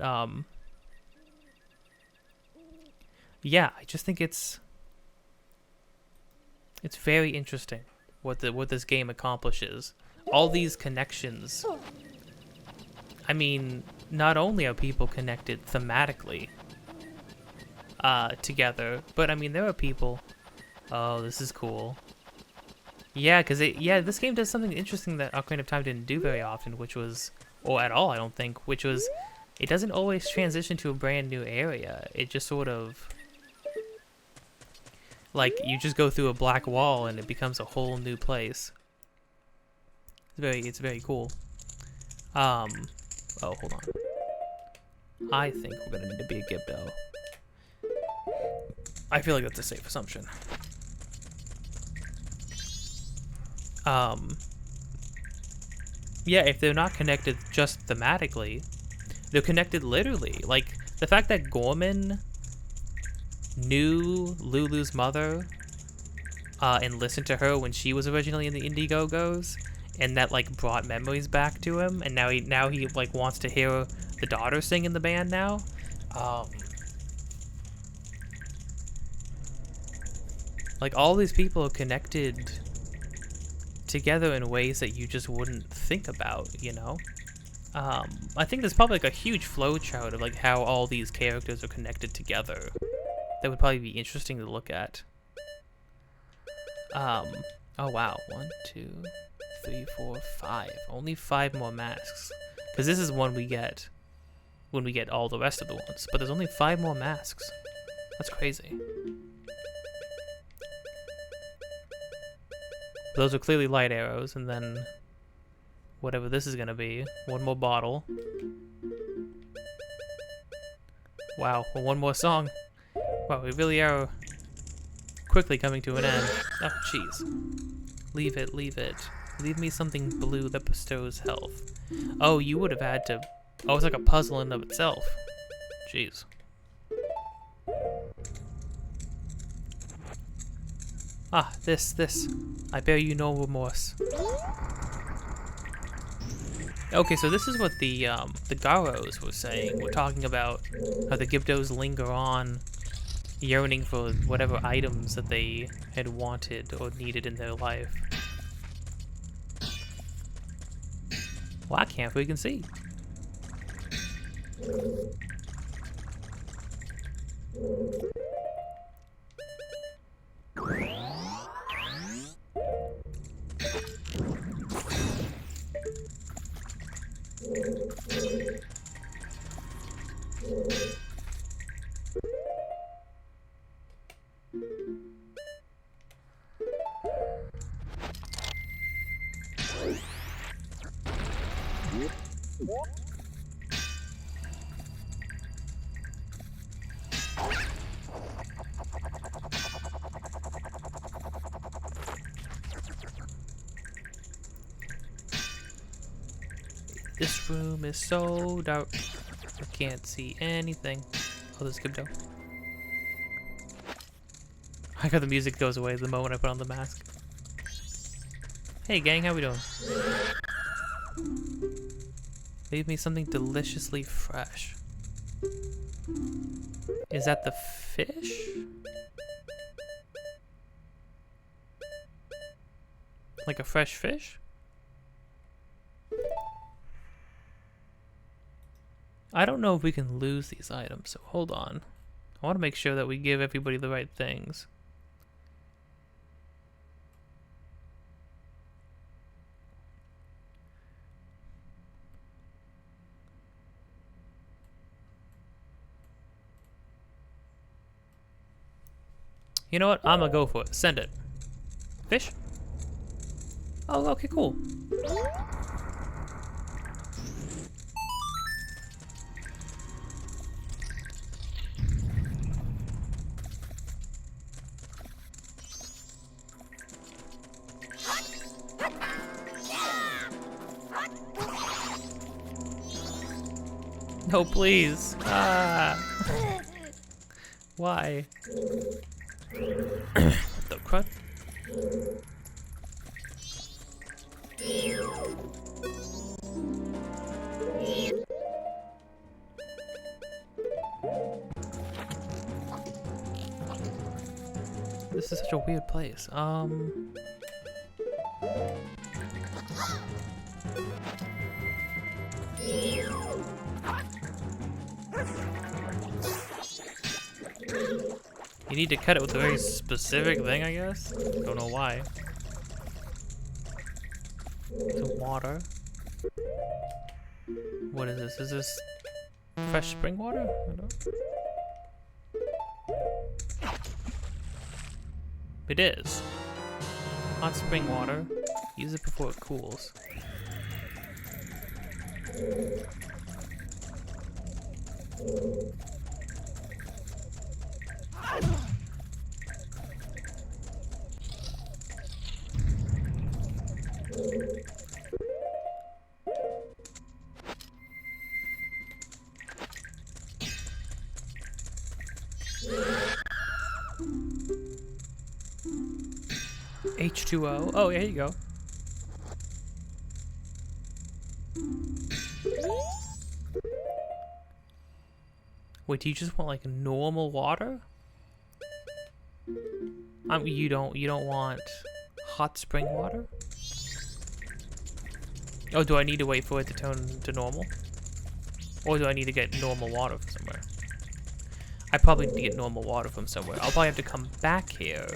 yeah, I just think it's very interesting what this game accomplishes. All these connections. I mean, not only are people connected thematically together, but I mean there are people. Oh, this is cool. Yeah, because this game does something interesting that Ocarina of Time didn't do very often, which was, or at all, I don't think, which was, it doesn't always transition to a brand new area. It just sort of, like, you just go through a black wall and it becomes a whole new place. It's very cool. Oh, hold on. I think we're gonna need to be a Gibdo. I feel like that's a safe assumption. Yeah, if they're not connected just thematically, they're connected literally. Like, the fact that Gorman knew Lulu's mother and listened to her when she was originally in the Indiegogo's, and that like brought memories back to him, and now he like wants to hear the daughter sing in the band now. Like, all these people are connected together in ways that you just wouldn't think about, you know? I think there's probably like a huge flowchart of like how all these characters are connected together. That would probably be interesting to look at. Oh wow, 1, 2, 3, 4, 5. Only 5 more masks. Because this is one we get when we get all the rest of the ones. But there's only 5 more masks. That's crazy. Those are clearly light arrows, and then whatever this is gonna be. 1 more bottle. Wow, well, 1 more song. Wow, we really are quickly coming to an end. Oh, jeez. Leave it, leave it. Leave me something blue that bestows health. Oh, you would have had to... Oh, it's like a puzzle in and of itself. Jeez. Ah, this. I bear you no remorse. Okay, so this is what the Garos were saying. We're talking about how the Gibdos linger on, yearning for whatever items that they had wanted or needed in their life. Well, I can't freaking see. This room is so dark. I can't see anything. Oh, there's Gibdo. I got the music goes away the moment I put on the mask. Hey gang, how we doing? Leave me something deliciously fresh. Is that the fish? Like a fresh fish? I don't know if we can lose these items, so hold on. I want to make sure that we give everybody the right things. You know what? I'm gonna go for it. Send it. Fish? Oh, okay, cool. No, please. Ah. Why? The crud? This is such a weird place. You need to cut it with a very specific thing, I guess? Don't know why. Some water. What is this? Is this fresh spring water? I don't know. It is. Hot spring water. Use it before it cools. H2O. Oh, yeah, here you go. Wait, do you just want like normal water? You don't want hot spring water? Oh, do I need to wait for it to turn to normal? Or do I need to get normal water from somewhere? I probably need to get normal water from somewhere. I'll probably have to come back here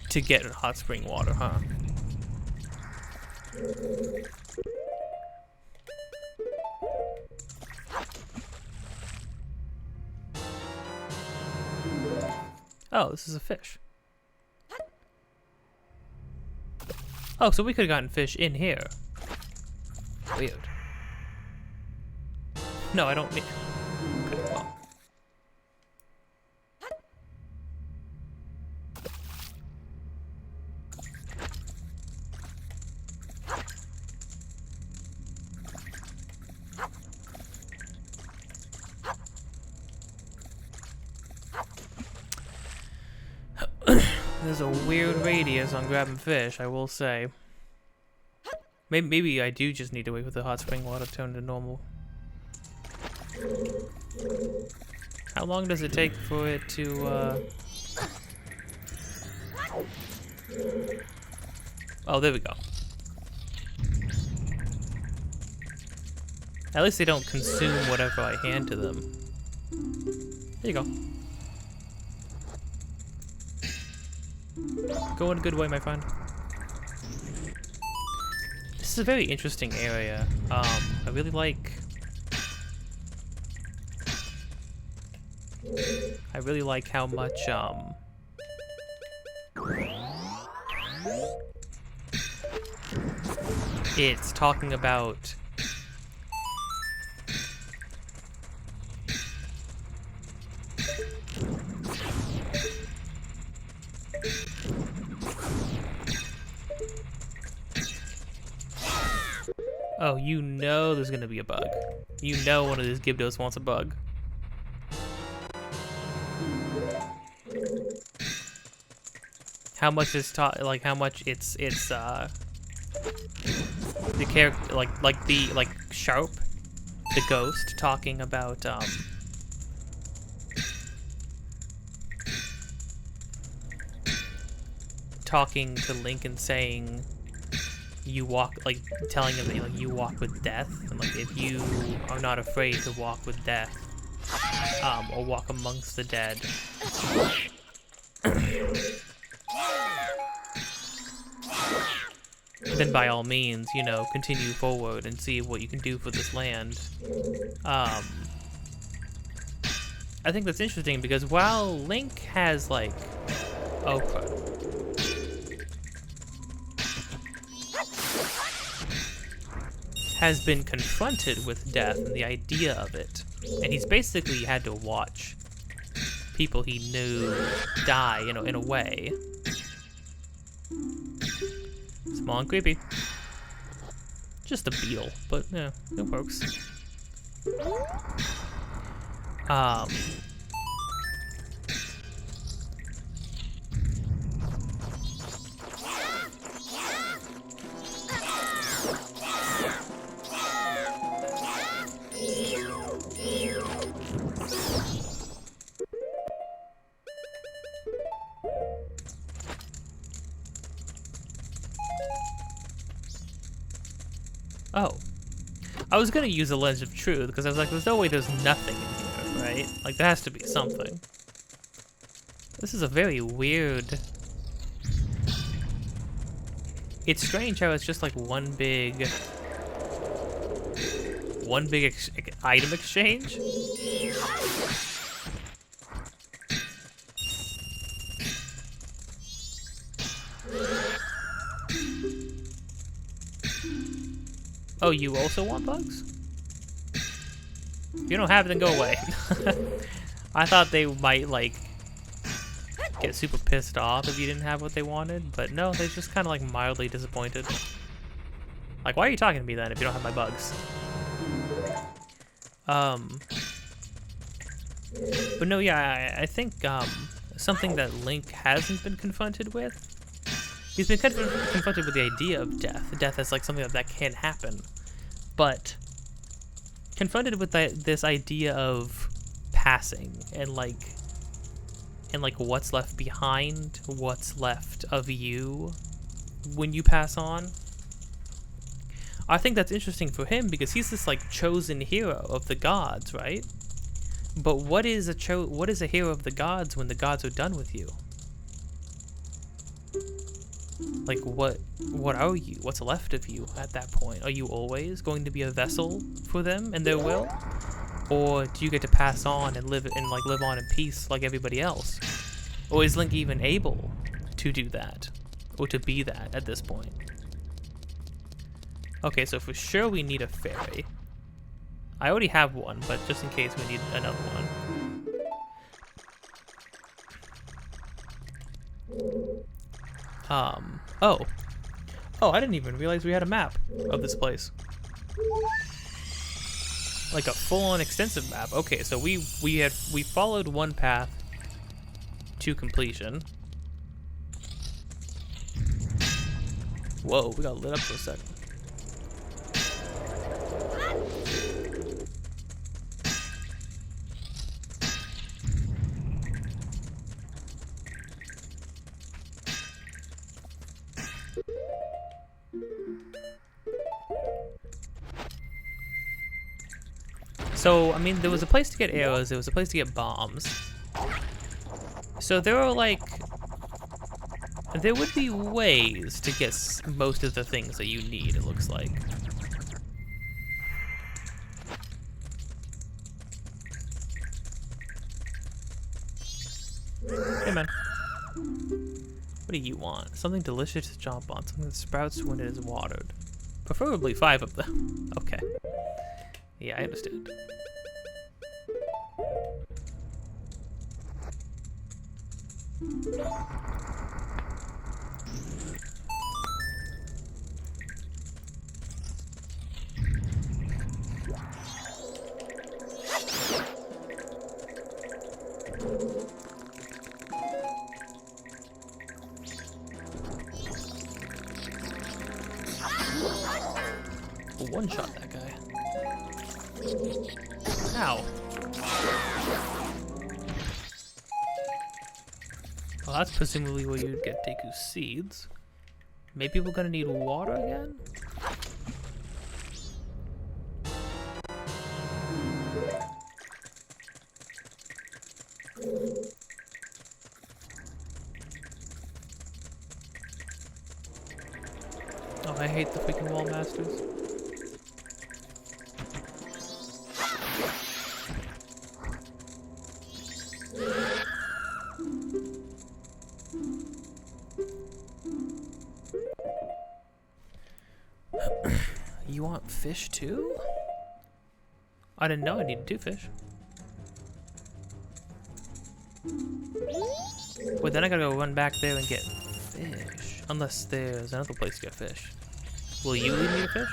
to get hot spring water, huh? Oh, this is a fish. Oh, so we could have gotten fish in here. Weird. No, I don't need... Okay, well. There's a weird radius on grabbing fish, I will say. Maybe I do just need to wait for the hot spring water to turn to normal. How long does it take for it to, Oh, there we go. At least they don't consume whatever I hand to them. There you go. Go in a good way, my friend. This is a very interesting area. I really like how much it's talking about oh, you know there's gonna be a bug. You know one of these Gibdos wants a bug. How much is how much it's the character like Sharp, the ghost, talking about talking to Link and saying you walk, telling him that you walk with death, and if you are not afraid to walk with death, or walk amongst the dead, then by all means, continue forward and see what you can do for this land. I think that's interesting because while Link has has been confronted with death and the idea of it, and he's basically had to watch people he knew die, in a way. Small and creepy. Just a beetle, but yeah, it works. Oh. I was gonna use a lens of truth, because I was like, there's no way there's nothing in here, right? Like, there has to be something. This is a very weird... It's strange how it's just like one big item exchange. Oh, you also want bugs? If you don't have it, then go away. I thought they might, like, get super pissed off if you didn't have what they wanted, but no, they're just kind of, like, mildly disappointed. Like, why are you talking to me, then, if you don't have my bugs? But no, yeah, I think, something that Link hasn't been confronted with. He's been confronted with the idea of death. Death is like something that can happen. But confronted with this idea of passing and like what's left behind, what's left of you when you pass on. I think that's interesting for him because he's this like chosen hero of the gods, right? But what is a hero of the gods when the gods are done with you? Like, what are you? What's left of you at that point? Are you always going to be a vessel for them and their will? Or do you get to pass on and live on in peace like everybody else? Or is Link even able to do that? Or to be that at this point? Okay, so for sure we need a fairy. I already have one, but just in case we need another one. Oh, I didn't even realize we had a map of this place. Like a full-on extensive map. Okay, so we followed one path to completion. Whoa, we got lit up for a second. So, I mean, there was a place to get arrows, there was a place to get bombs. So there are, like... There would be ways to get most of the things that you need, it looks like. Hey, man. What do you want? Something delicious to jump on, something that sprouts when it is watered. Preferably 5 of them. Okay. Yeah, I understand. One-shot that guy. Ow. Well, that's presumably where you'd get Deku seeds. Maybe we're gonna need water again? Oh, I hate the freaking wall masters. You want fish too? I didn't know I needed 2 fish. Wait, then I gotta go run back there and get fish. Unless there's another place to get fish. Will you leave me to fish?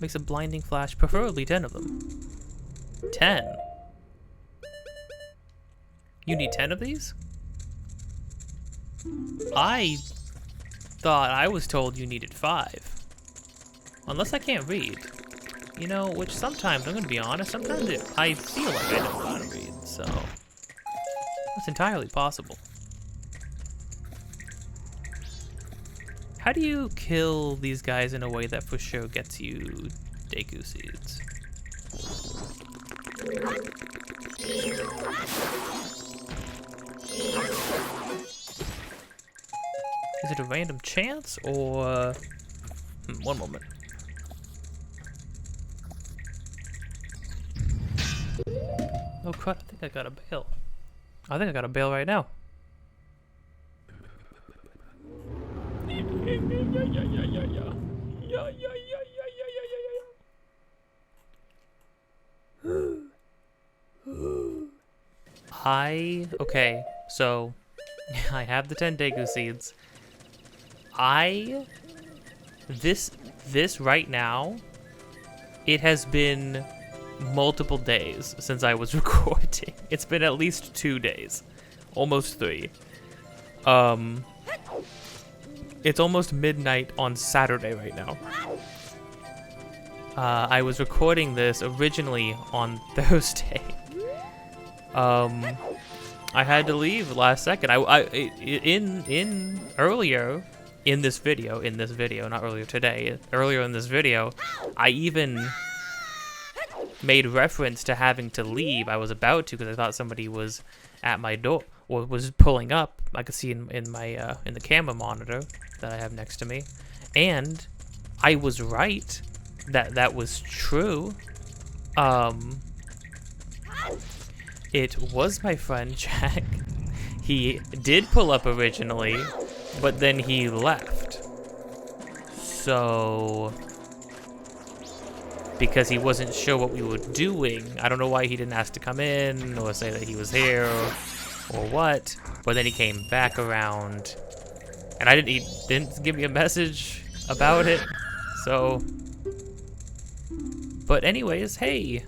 Makes a blinding flash, preferably 10 of them. 10? You need 10 of these? I thought I was told you needed 5. Unless I can't read. You know, which sometimes, I'm gonna be honest, sometimes I feel like I don't know how to read, so... That's entirely possible. How do you kill these guys in a way that for sure gets you Deku Seeds? Is it a random chance or... one moment. Oh crud, I think I got a bail. I think I got a bail right now. Okay, so I have the 10 Deku Seeds. This right now, it has been multiple days since I was recording. It's been at least 2 days, almost 3. It's almost midnight on Saturday right now. I was recording this originally on Thursday. I had to leave last second. Earlier in this video, not earlier today, earlier in this video, I even made reference to having to leave. I was about to because I thought somebody was at my door or was pulling up. I could see in the camera monitor that I have next to me, and I was right. That was true. It was my friend Jack. He did pull up originally, but then he left. So, because he wasn't sure what we were doing, I don't know why he didn't ask to come in or say that he was here or what. But then he came back around, and he didn't give me a message about it. So, but anyways, hey,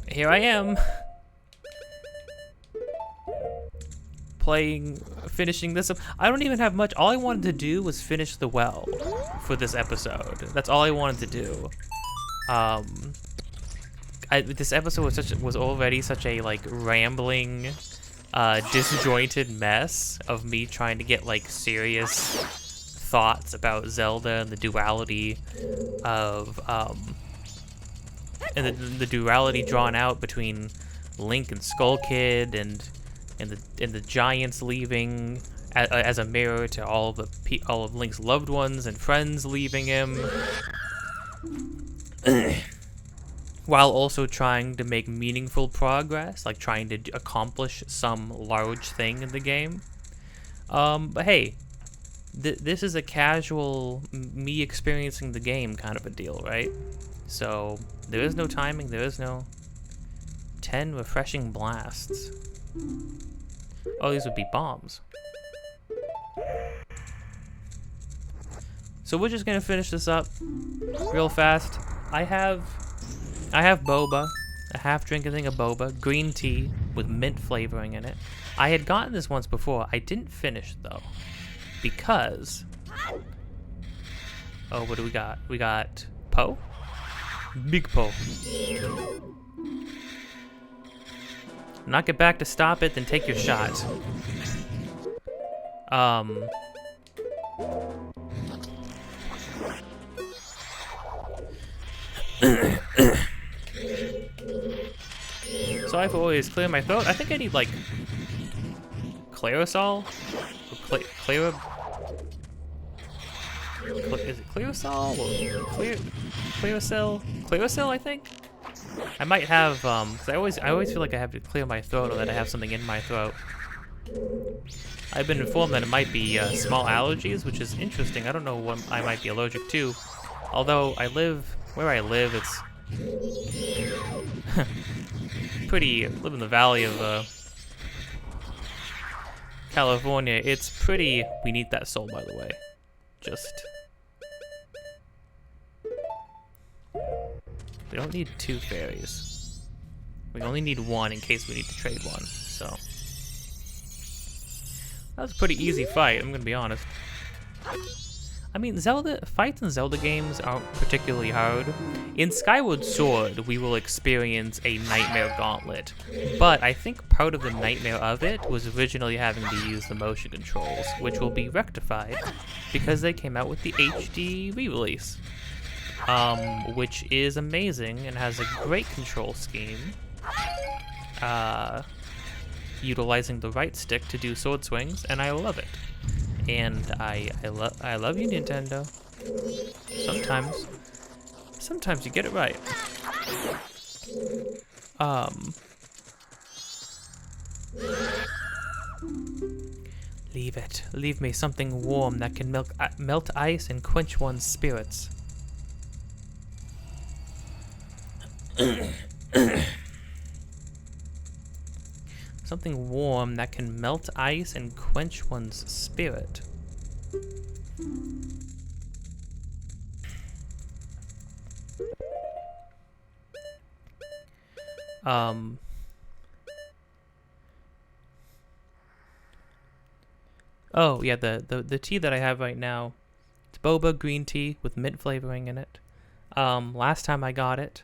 here I am. Finishing this up. I don't even have much. All I wanted to do was finish the well for this episode. That's all I wanted to do. This episode was already such a like rambling, disjointed mess of me trying to get like serious thoughts about Zelda and the duality of and the duality drawn out between Link and Skull Kid and the giants leaving as a mirror to all of Link's loved ones and friends leaving him, while also trying to make meaningful progress, like trying to accomplish some large thing in the game. But hey, this is a casual me experiencing the game kind of a deal, right? So there is no timing. There is no 10 refreshing blasts. Oh, these would be bombs. So we're just gonna finish this up real fast. I have boba, a half drinking thing of boba, green tea with mint flavoring in it. I had gotten this once before. I didn't finish though, because oh, what do we got? We got Po, Big Po. Knock it back to stop it, then take your shot. So I have to always clear my throat. I think I need like Clarosol? Is it Clarosol or Clarosol, I think? I might have, cause I always feel like I have to clear my throat or that I have something in my throat. I've been informed that it might be small allergies, which is interesting. I don't know what I might be allergic to. Although where I live, it's live in the valley of California. It's pretty, we need that soul, by the way. We don't need 2 fairies. We only need 1 in case we need to trade one, so. That was a pretty easy fight, I'm gonna be honest. I mean, fights in Zelda games aren't particularly hard. In Skyward Sword, we will experience a nightmare gauntlet, but I think part of the nightmare of it was originally having to use the motion controls, which will be rectified because they came out with the HD re-release, which is amazing and has a great control scheme, utilizing the right stick to do sword swings, and I love it. And I love you, Nintendo. Sometimes you get it right. Leave me something warm that can melt ice and quench one's spirits. Something warm that can melt ice and quench one's spirit. Oh yeah, the tea that I have right now, it's boba green tea with mint flavoring in it. Last time I got it,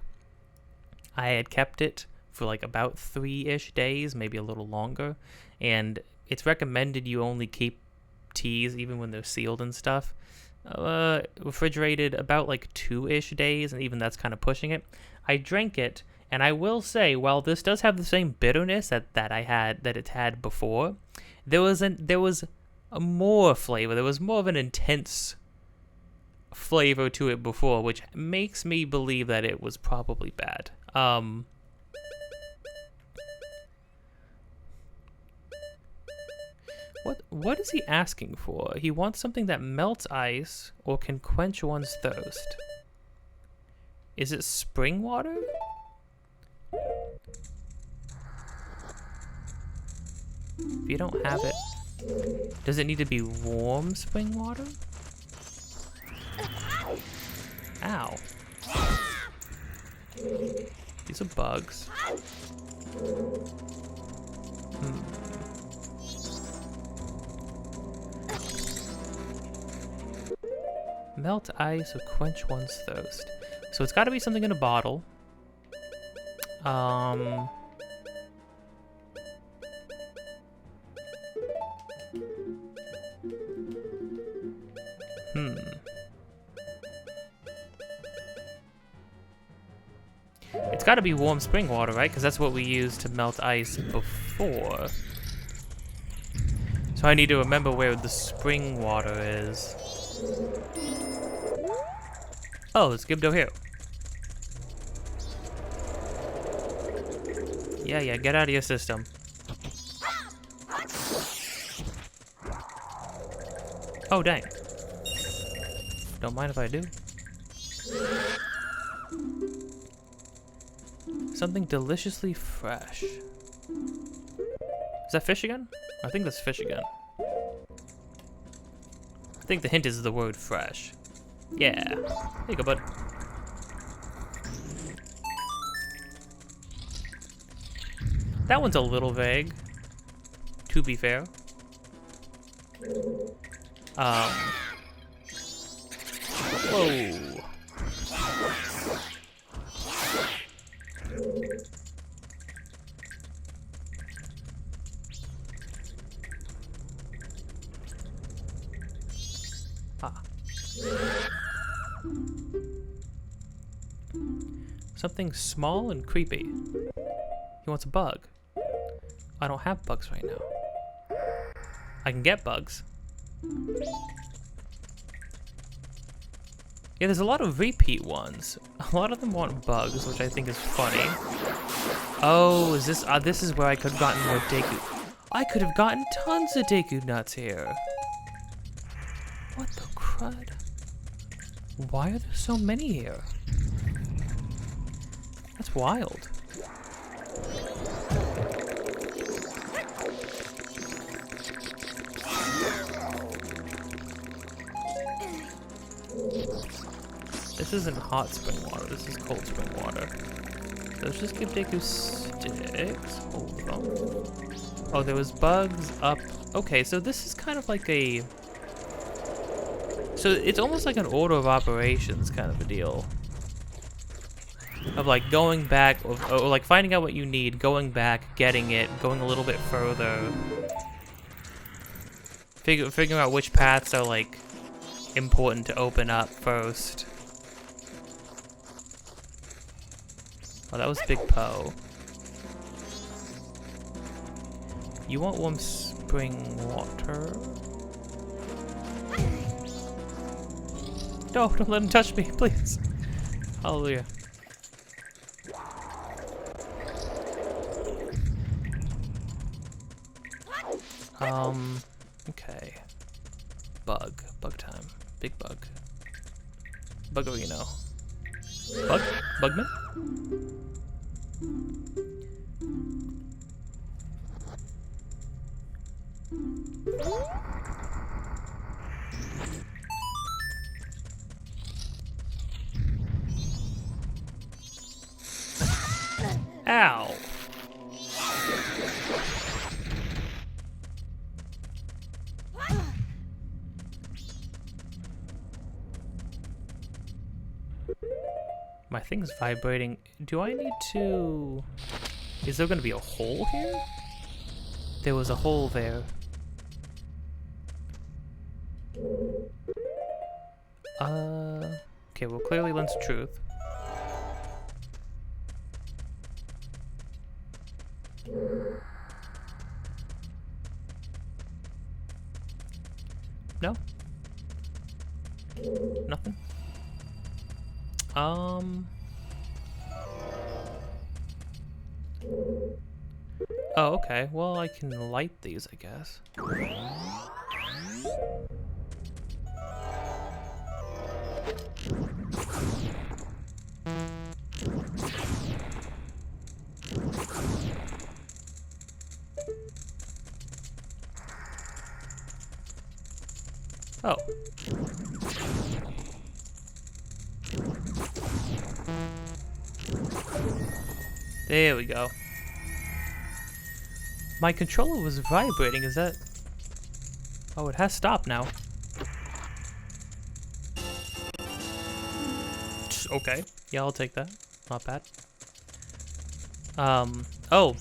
I had kept it for like about 3-ish days, maybe a little longer, and it's recommended you only keep teas even when they're sealed and stuff refrigerated about like 2-ish days, and even that's kind of pushing it. I drank it, and I will say, while this does have the same bitterness that it had before, there was more flavor. There was more of an intense flavor to it before, which makes me believe that it was probably bad. What is he asking for? He wants something that melts ice or can quench one's thirst. Is it spring water? If you don't have it, does it need to be warm spring water? Ow. These are bugs. Melt ice or quench one's thirst. So it's got to be something in a bottle. It's got to be warm spring water, right? Because that's what we used to melt ice before. So I need to remember where the spring water is. Oh, there's Gibdo here. Yeah, get out of your system. Oh, dang. Don't mind if I do. Something deliciously fresh. Is that fish again? I think that's fish again. I think the hint is the word fresh. Yeah. Here you go, bud. That one's a little vague, to be fair. Whoa. Something small and creepy. He wants a bug. I don't have bugs right now. I can get bugs. Yeah, there's a lot of repeat ones. A lot of them want bugs, which I think is funny. Oh, is this? This is where I could have gotten more Deku. I could have gotten tons of Deku nuts here. What the crud? Why are there so many here? That's wild. This isn't hot spring water, this is cold spring water. So let's just give Deku sticks. Hold on. Oh, there was bugs up. Okay, so this is kind of like a So it's almost like an order of operations kind of a deal. Of like going back, or like finding out what you need, going back, getting it, going a little bit further. Figuring out which paths are like important to open up first. Oh, that was Big Poe. You want warm spring water? No, don't let him touch me, please. Hallelujah. Okay. Bug time. Big bug. Buggerino. Bug? Bugman? Ow! My thing's vibrating. Do I need to... Is there gonna be a hole here? There was a hole there. Okay, well clearly Lens of Truth. No? Nothing? Oh, okay. Well, I can light these, I guess. Oh. There we go. My controller was vibrating, is that... Oh, it has stopped now. Okay. Yeah, I'll take that. Not bad. Oh.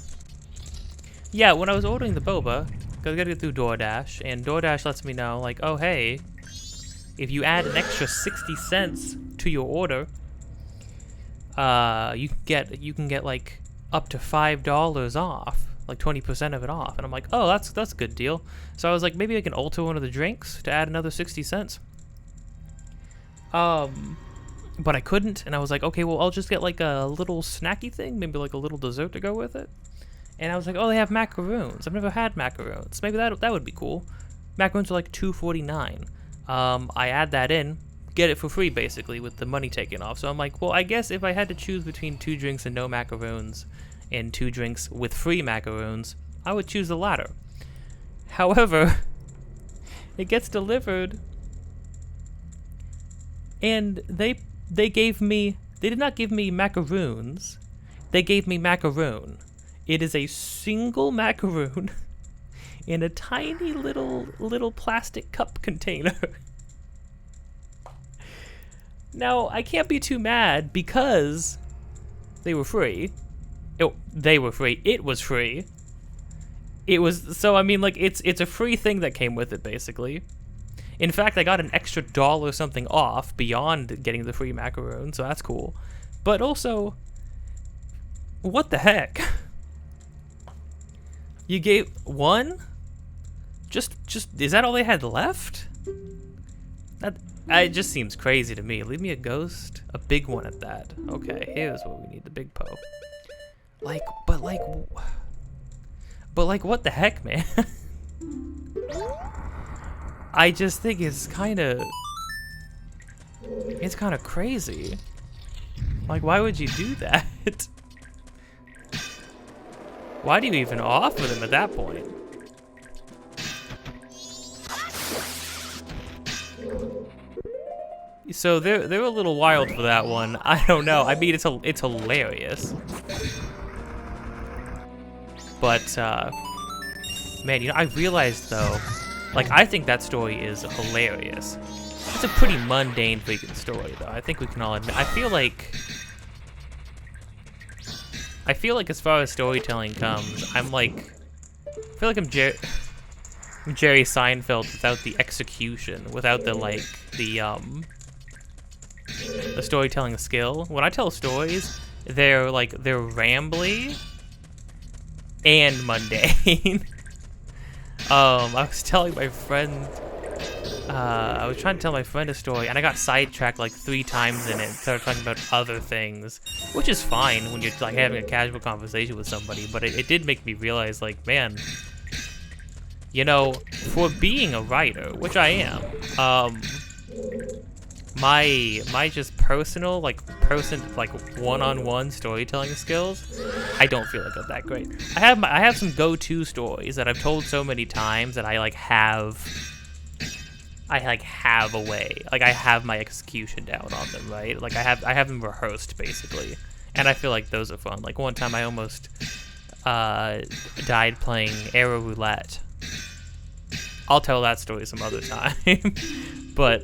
Yeah, when I was ordering the boba, I gotta get through DoorDash, and DoorDash lets me know, like, oh, hey, if you add an extra 60 cents to your order, you can get like up to $5 off, like 20% of it off. And I'm like, oh, that's a good deal. So I was like, maybe I can alter one of the drinks to add another 60 cents. But I couldn't, and I was like, okay, well, I'll just get like a little snacky thing, maybe like a little dessert to go with it. And I was like, oh, they have macaroons. I've never had macaroons. Maybe that would be cool. Macaroons are like $2.49. I add that in, get it for free basically with the money taken off. So I'm like, well, I guess if I had to choose between 2 drinks and no macaroons and 2 drinks with free macaroons, I would choose the latter. However, it gets delivered, and they did not give me macaroons. They gave me macaroon. It is a single macaroon in a tiny little plastic cup container. Now, I can't be too mad because they were free. They were free. It was free. It was, so I mean, like, it's a free thing that came with it, basically. In fact, I got an extra $1 something off beyond getting the free macaroon, so that's cool. But also, what the heck? You gave one? Just, is that all they had left? It just seems crazy to me. Leave me a ghost, a big one at that. Okay, here's what we need, the big Poe. But what the heck, man? I just think it's kind of crazy. Like, why would you do that? Why do you even offer them at that point? So they're a little wild for that one. I don't know. I mean, it's hilarious. But man, you know, I realized though, like, I think that story is hilarious. It's a pretty mundane freaking story, though. I think we can all admit. I feel like as far as storytelling comes, I feel like I'm Jerry Seinfeld without the execution, without the storytelling skill. When I tell stories, they're rambly and mundane. I was telling my friend, I was trying to tell my friend a story, and I got sidetracked like 3 times in it and started talking about other things, which is fine when you're like having a casual conversation with somebody, but it did make me realize, like, man, you know, for being a writer, which I am, my just personal, one-on-one storytelling skills, I don't feel like I'm that great. I have some go-to stories that I've told so many times that I have a way. Like, I have my execution down on them, right? Like, I have them rehearsed, basically. And I feel like those are fun. Like, one time I almost died playing Arrow Roulette. I'll tell that story some other time. But,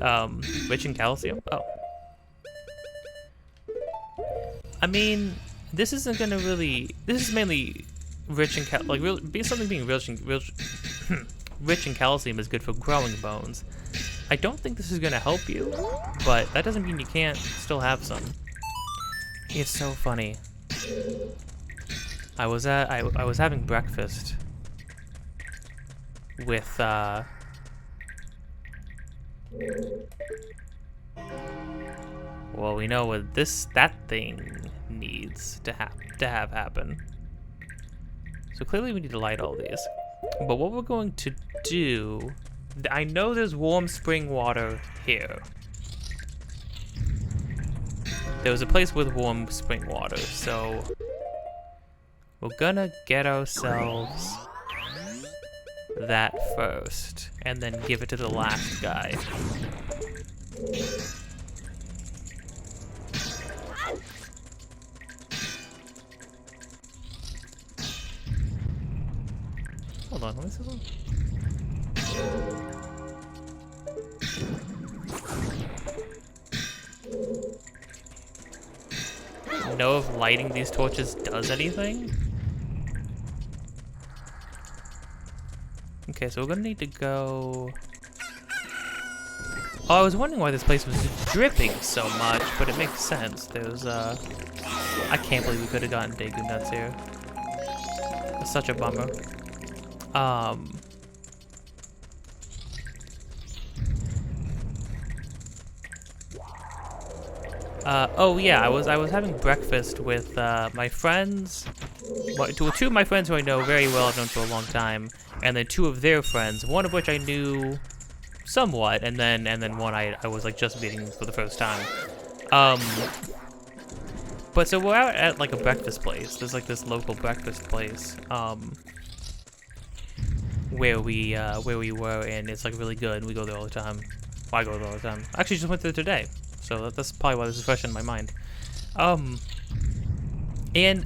rich in calcium? Oh. I mean, this isn't gonna really... This is mainly rich in being rich in calcium is good for growing bones. I don't think this is gonna help you, but that doesn't mean you can't still have some. It's so funny. I was having breakfast with well, we know what that thing needs to have happen. So clearly we need to light all these. But what we're going to do, I know there's warm spring water here. There was a place with warm spring water, so we're gonna get ourselves that first, and then give it to the last guy. Hold on, let me see one. Know if lighting these torches does anything? Okay, so we're gonna need to go... Oh, I was wondering why this place was dripping so much, but it makes sense. There's, I can't believe we could have gotten Daegu nuts here. It's such a bummer. Oh yeah, I was having breakfast with my friends. Well, two of my friends who I know very well, I've known for a long time, and then 2 of their friends, one of which I knew somewhat, and then one I was like just meeting for the first time. But so we're out at like a breakfast place. There's like this local breakfast place where we were, and it's like really good. We go there all the time. Well, I go there all the time. I actually just went there today. So that's probably why this is fresh in my mind. And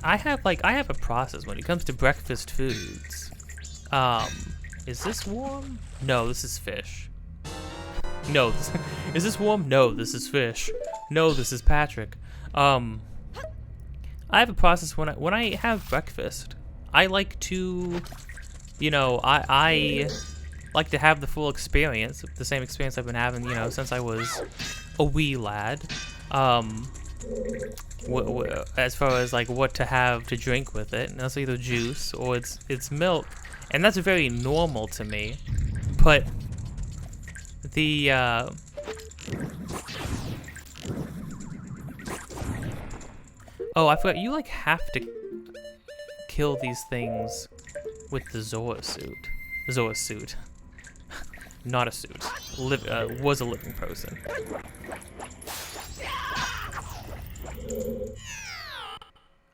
I have a process when it comes to breakfast foods. Is this warm? No, this is fish. No, is this warm? No, this is fish. No, this is Patrick. I have a process when I have breakfast. I like to, you know, I like to have the full experience, the same experience I've been having, you know, since I was a wee lad. As far as like what to have to drink with it, and that's either juice or it's milk, and that's very normal to me. But the oh, I forgot, you like have to kill these things with the Zora suit. Zora suit. Not a suit. Was a living person.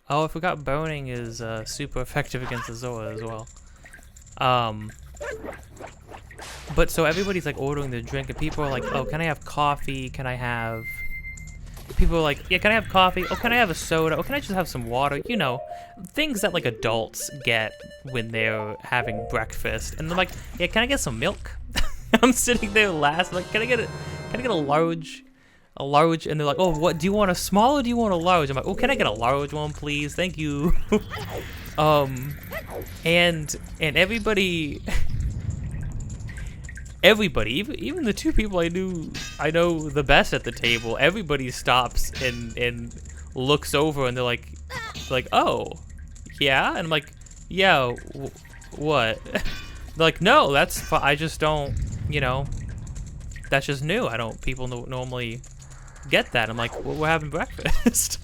Oh, I forgot boning is super effective against the Zora as well. But so everybody's like ordering their drink, and people are like, oh, can I have coffee? Can I have... People are like, yeah, can I have coffee? Oh, can I have a soda? Oh, can I just have some water? You know, things that like adults get when they're having breakfast. And they're like, yeah, can I get some milk? I'm sitting there last, like, can can I get a large? A large, and they're like, oh, what, do you want a small or do you want a large? I'm like, oh, can I get a large one, please? Thank you. And everybody, even the two people I know the best at the table, everybody stops and looks over and they're like, oh, yeah? And I'm like, yeah, what? They're like, no, that's fine. I just don't, you know, that's just new. People normally get that. I'm like, well, we're having breakfast.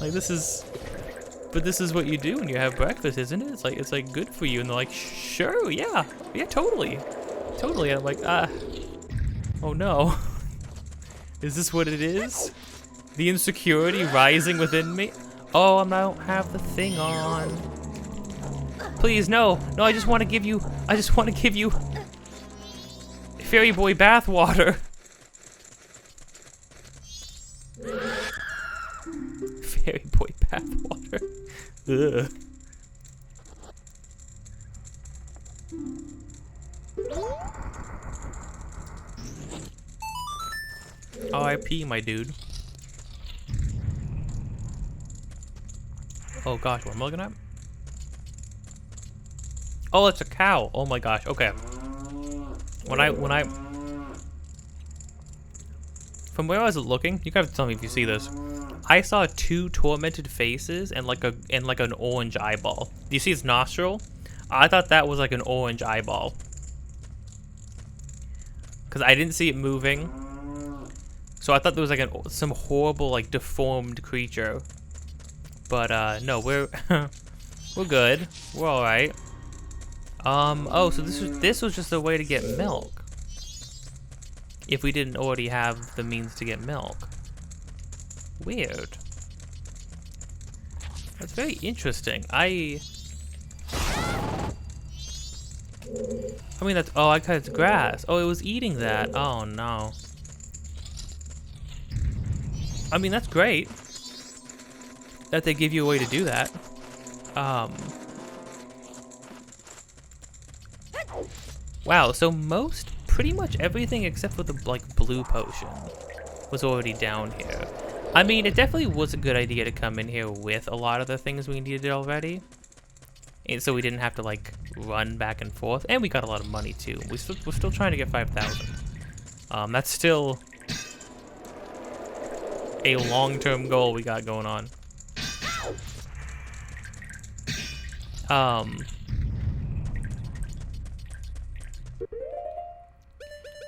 Like, this is what you do when you have breakfast, isn't it? It's like good for you. And they're like, sure, yeah, totally. I'm like, oh no. Is this what it is? The insecurity rising within me? Oh, I don't have the thing on. Please, no, I just want to give you Fairy Boy bathwater. Fairy Boy bathwater. Ugh. R.I.P. my dude. Oh gosh, what am I looking at? Oh, it's a cow. Oh my gosh. Okay. When I from where I was looking, you guys tell me if you see this. I saw two tormented faces and like an orange eyeball. Do you see its nostril? I thought that was like an orange eyeball. Cause I didn't see it moving. So I thought there was like some horrible like deformed creature. But no, we're we're good. We're all right. Oh, so this was just a way to get milk. If we didn't already have the means to get milk. Weird. That's very interesting. I mean, that's, oh, I cut its grass. Oh, it was eating that. Oh, no. I mean, that's great that they give you a way to do that. Wow, so pretty much everything except for the, like, blue potion was already down here. I mean, it definitely was a good idea to come in here with a lot of the things we needed already. And so we didn't have to, like, run back and forth. And we got a lot of money, too. We're still trying to get 5,000. That's still a long-term goal we got going on.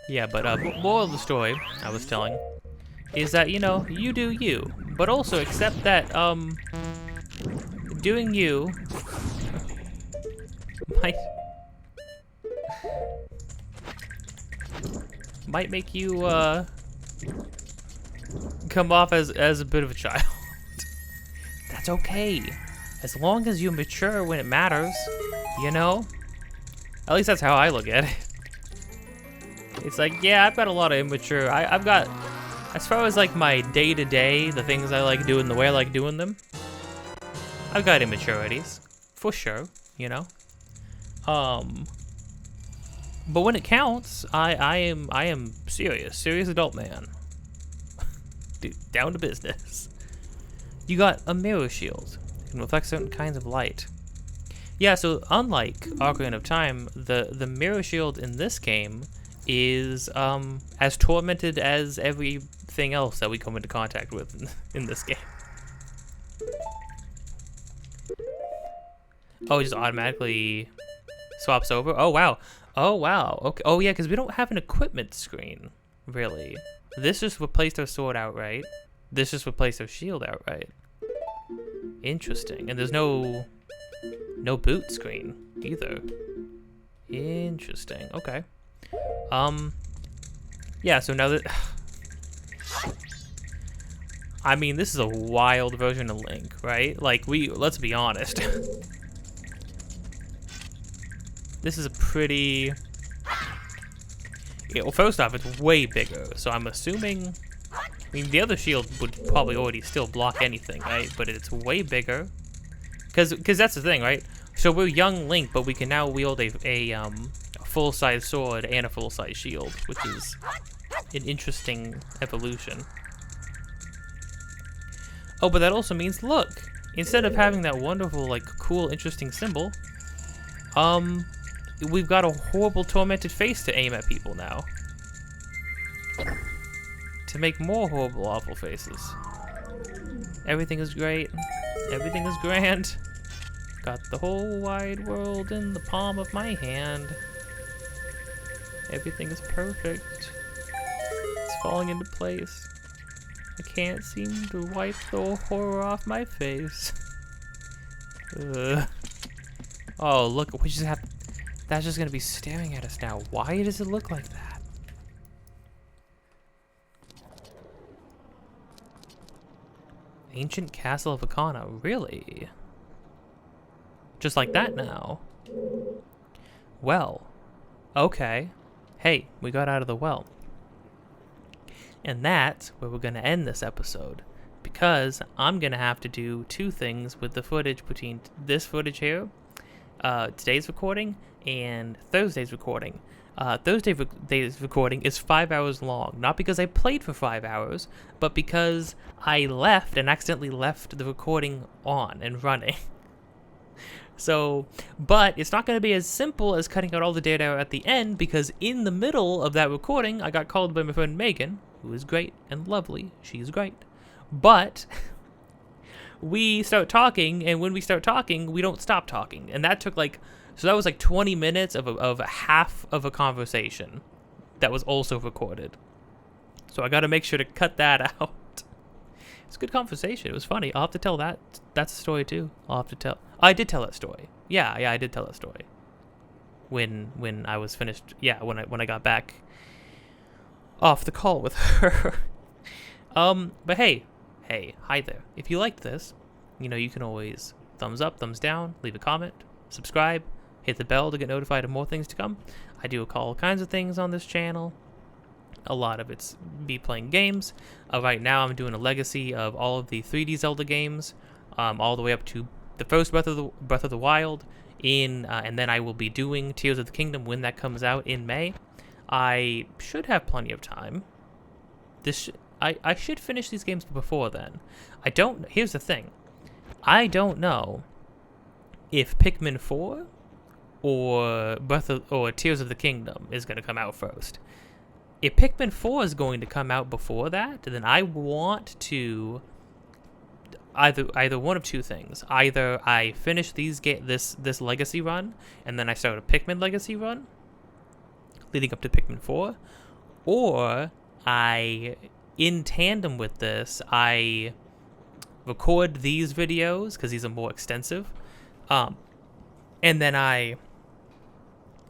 Yeah, but moral of the story I was telling is that, you know, you do you, but also accept that doing you might make you come off as a bit of a child. That's okay, as long as you mature when it matters, you know. At least that's how I look at it. It's like, yeah, I've got a lot of immature. I've got, as far as like my day-to-day, the things I like doing, the way I like doing them, I've got immaturities, for sure, you know. But when it counts, I am serious adult man. Dude, down to business. You got a mirror shield. It can reflect certain kinds of light. Yeah, so unlike Ocarina of Time, the mirror shield in this game is as tormented as everything else that we come into contact with in this game. Oh, it just automatically swaps over? Oh, wow. Oh, wow. Okay. Oh, yeah, because we don't have an equipment screen, really. This just replaced our sword outright. This just replaced our shield outright. Interesting. And there's no boot screen either. Interesting. Okay. Yeah, so now that... I mean, this is a wild version of Link, right? Like, let's be honest. This is a pretty... Yeah, well, first off, it's way bigger, so I'm assuming... I mean, the other shield would probably already still block anything, right? But it's way bigger. Because that's the thing, right? So we're young Link, but we can now wield a full-size sword and a full-size shield, which is an interesting evolution. Oh, but that also means, look, instead of having that wonderful, like, cool, interesting symbol, we've got a horrible, tormented face to aim at people now. To make more horrible, awful faces. Everything is great. Everything is grand. Got the whole wide world in the palm of my hand. Everything is perfect. It's falling into place. I can't seem to wipe the horror off my face. Oh, look, we just have... That's just gonna be staring at us now. Why does it look like that? Ancient Castle of Akana, really? Just like that now? Well, okay. Hey, we got out of the well. And that's where we're gonna end this episode. Because I'm gonna have to do two things with the footage between this footage here, today's recording, and Thursday's recording. Thursday's recording is 5 hours long, not because I played for 5 hours, but because I left and accidentally left the recording on and running. So, but it's not going to be as simple as cutting out all the data at the end, because in the middle of that recording, I got called by my friend Megan, who is great and lovely. She's great. But we start talking, and when we start talking, we don't stop talking. And that took like... So that was like 20 minutes of a half of a conversation that was also recorded. So I got to make sure to cut that out. It's a good conversation. It was funny. I'll have to tell that. That's a story too. I'll have to tell. I did tell that story. Yeah, I did tell that story. When I was finished. Yeah, when I got back off the call with her. But hey, hi there. If you liked this, you know, you can always thumbs up, thumbs down, leave a comment, subscribe. Hit the bell to get notified of more things to come. I do all kinds of things on this channel. A lot of it's me playing games. Right now I'm doing a legacy of all of the 3D Zelda games, all the way up to the first Breath of the Wild, and then I will be doing Tears of the Kingdom when that comes out in May. I should have plenty of time. I should finish these games before then. Here's the thing. I don't know if Pikmin 4 or Tears of the Kingdom is going to come out first. If Pikmin 4 is going to come out before that, then I want to either one of two things. Either I finish this legacy run, and then I start a Pikmin legacy run, leading up to Pikmin 4, or in tandem with this, I record these videos, because these are more extensive, and then I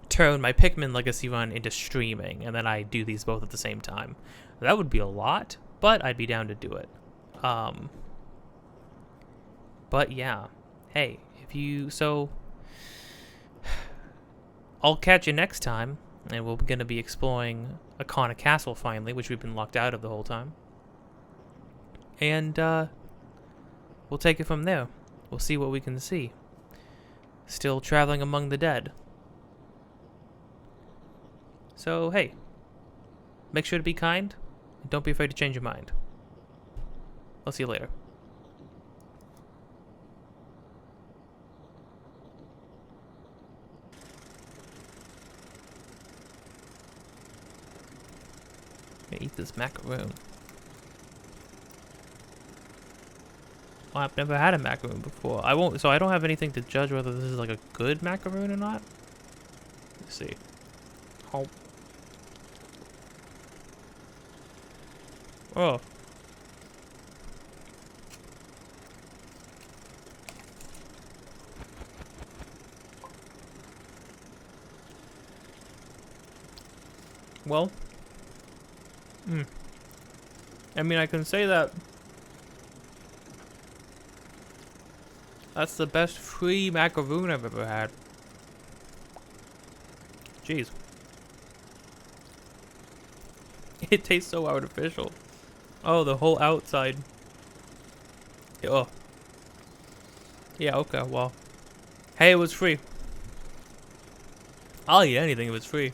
turn my Pikmin legacy run into streaming, and then I do these both at the same time. That would be a lot, but I'd be down to do it. But yeah, hey, I'll catch you next time, and we're gonna be exploring Akana Castle finally, which we've been locked out of the whole time. And we'll take it from there. We'll see what we can see. Still traveling among the dead. So, hey, make sure to be kind, and don't be afraid to change your mind. I'll see you later. I'm gonna eat this macaroon. Oh, I've never had a macaroon before. So I don't have anything to judge whether this is like a good macaroon or not. Let's see. Oh. Well. I mean, I can say that that's the best free macaroon I've ever had. Jeez. It tastes so artificial. Oh, the whole outside. Oh. Yeah, okay, well. Hey, it was free. I'll eat anything if it's free.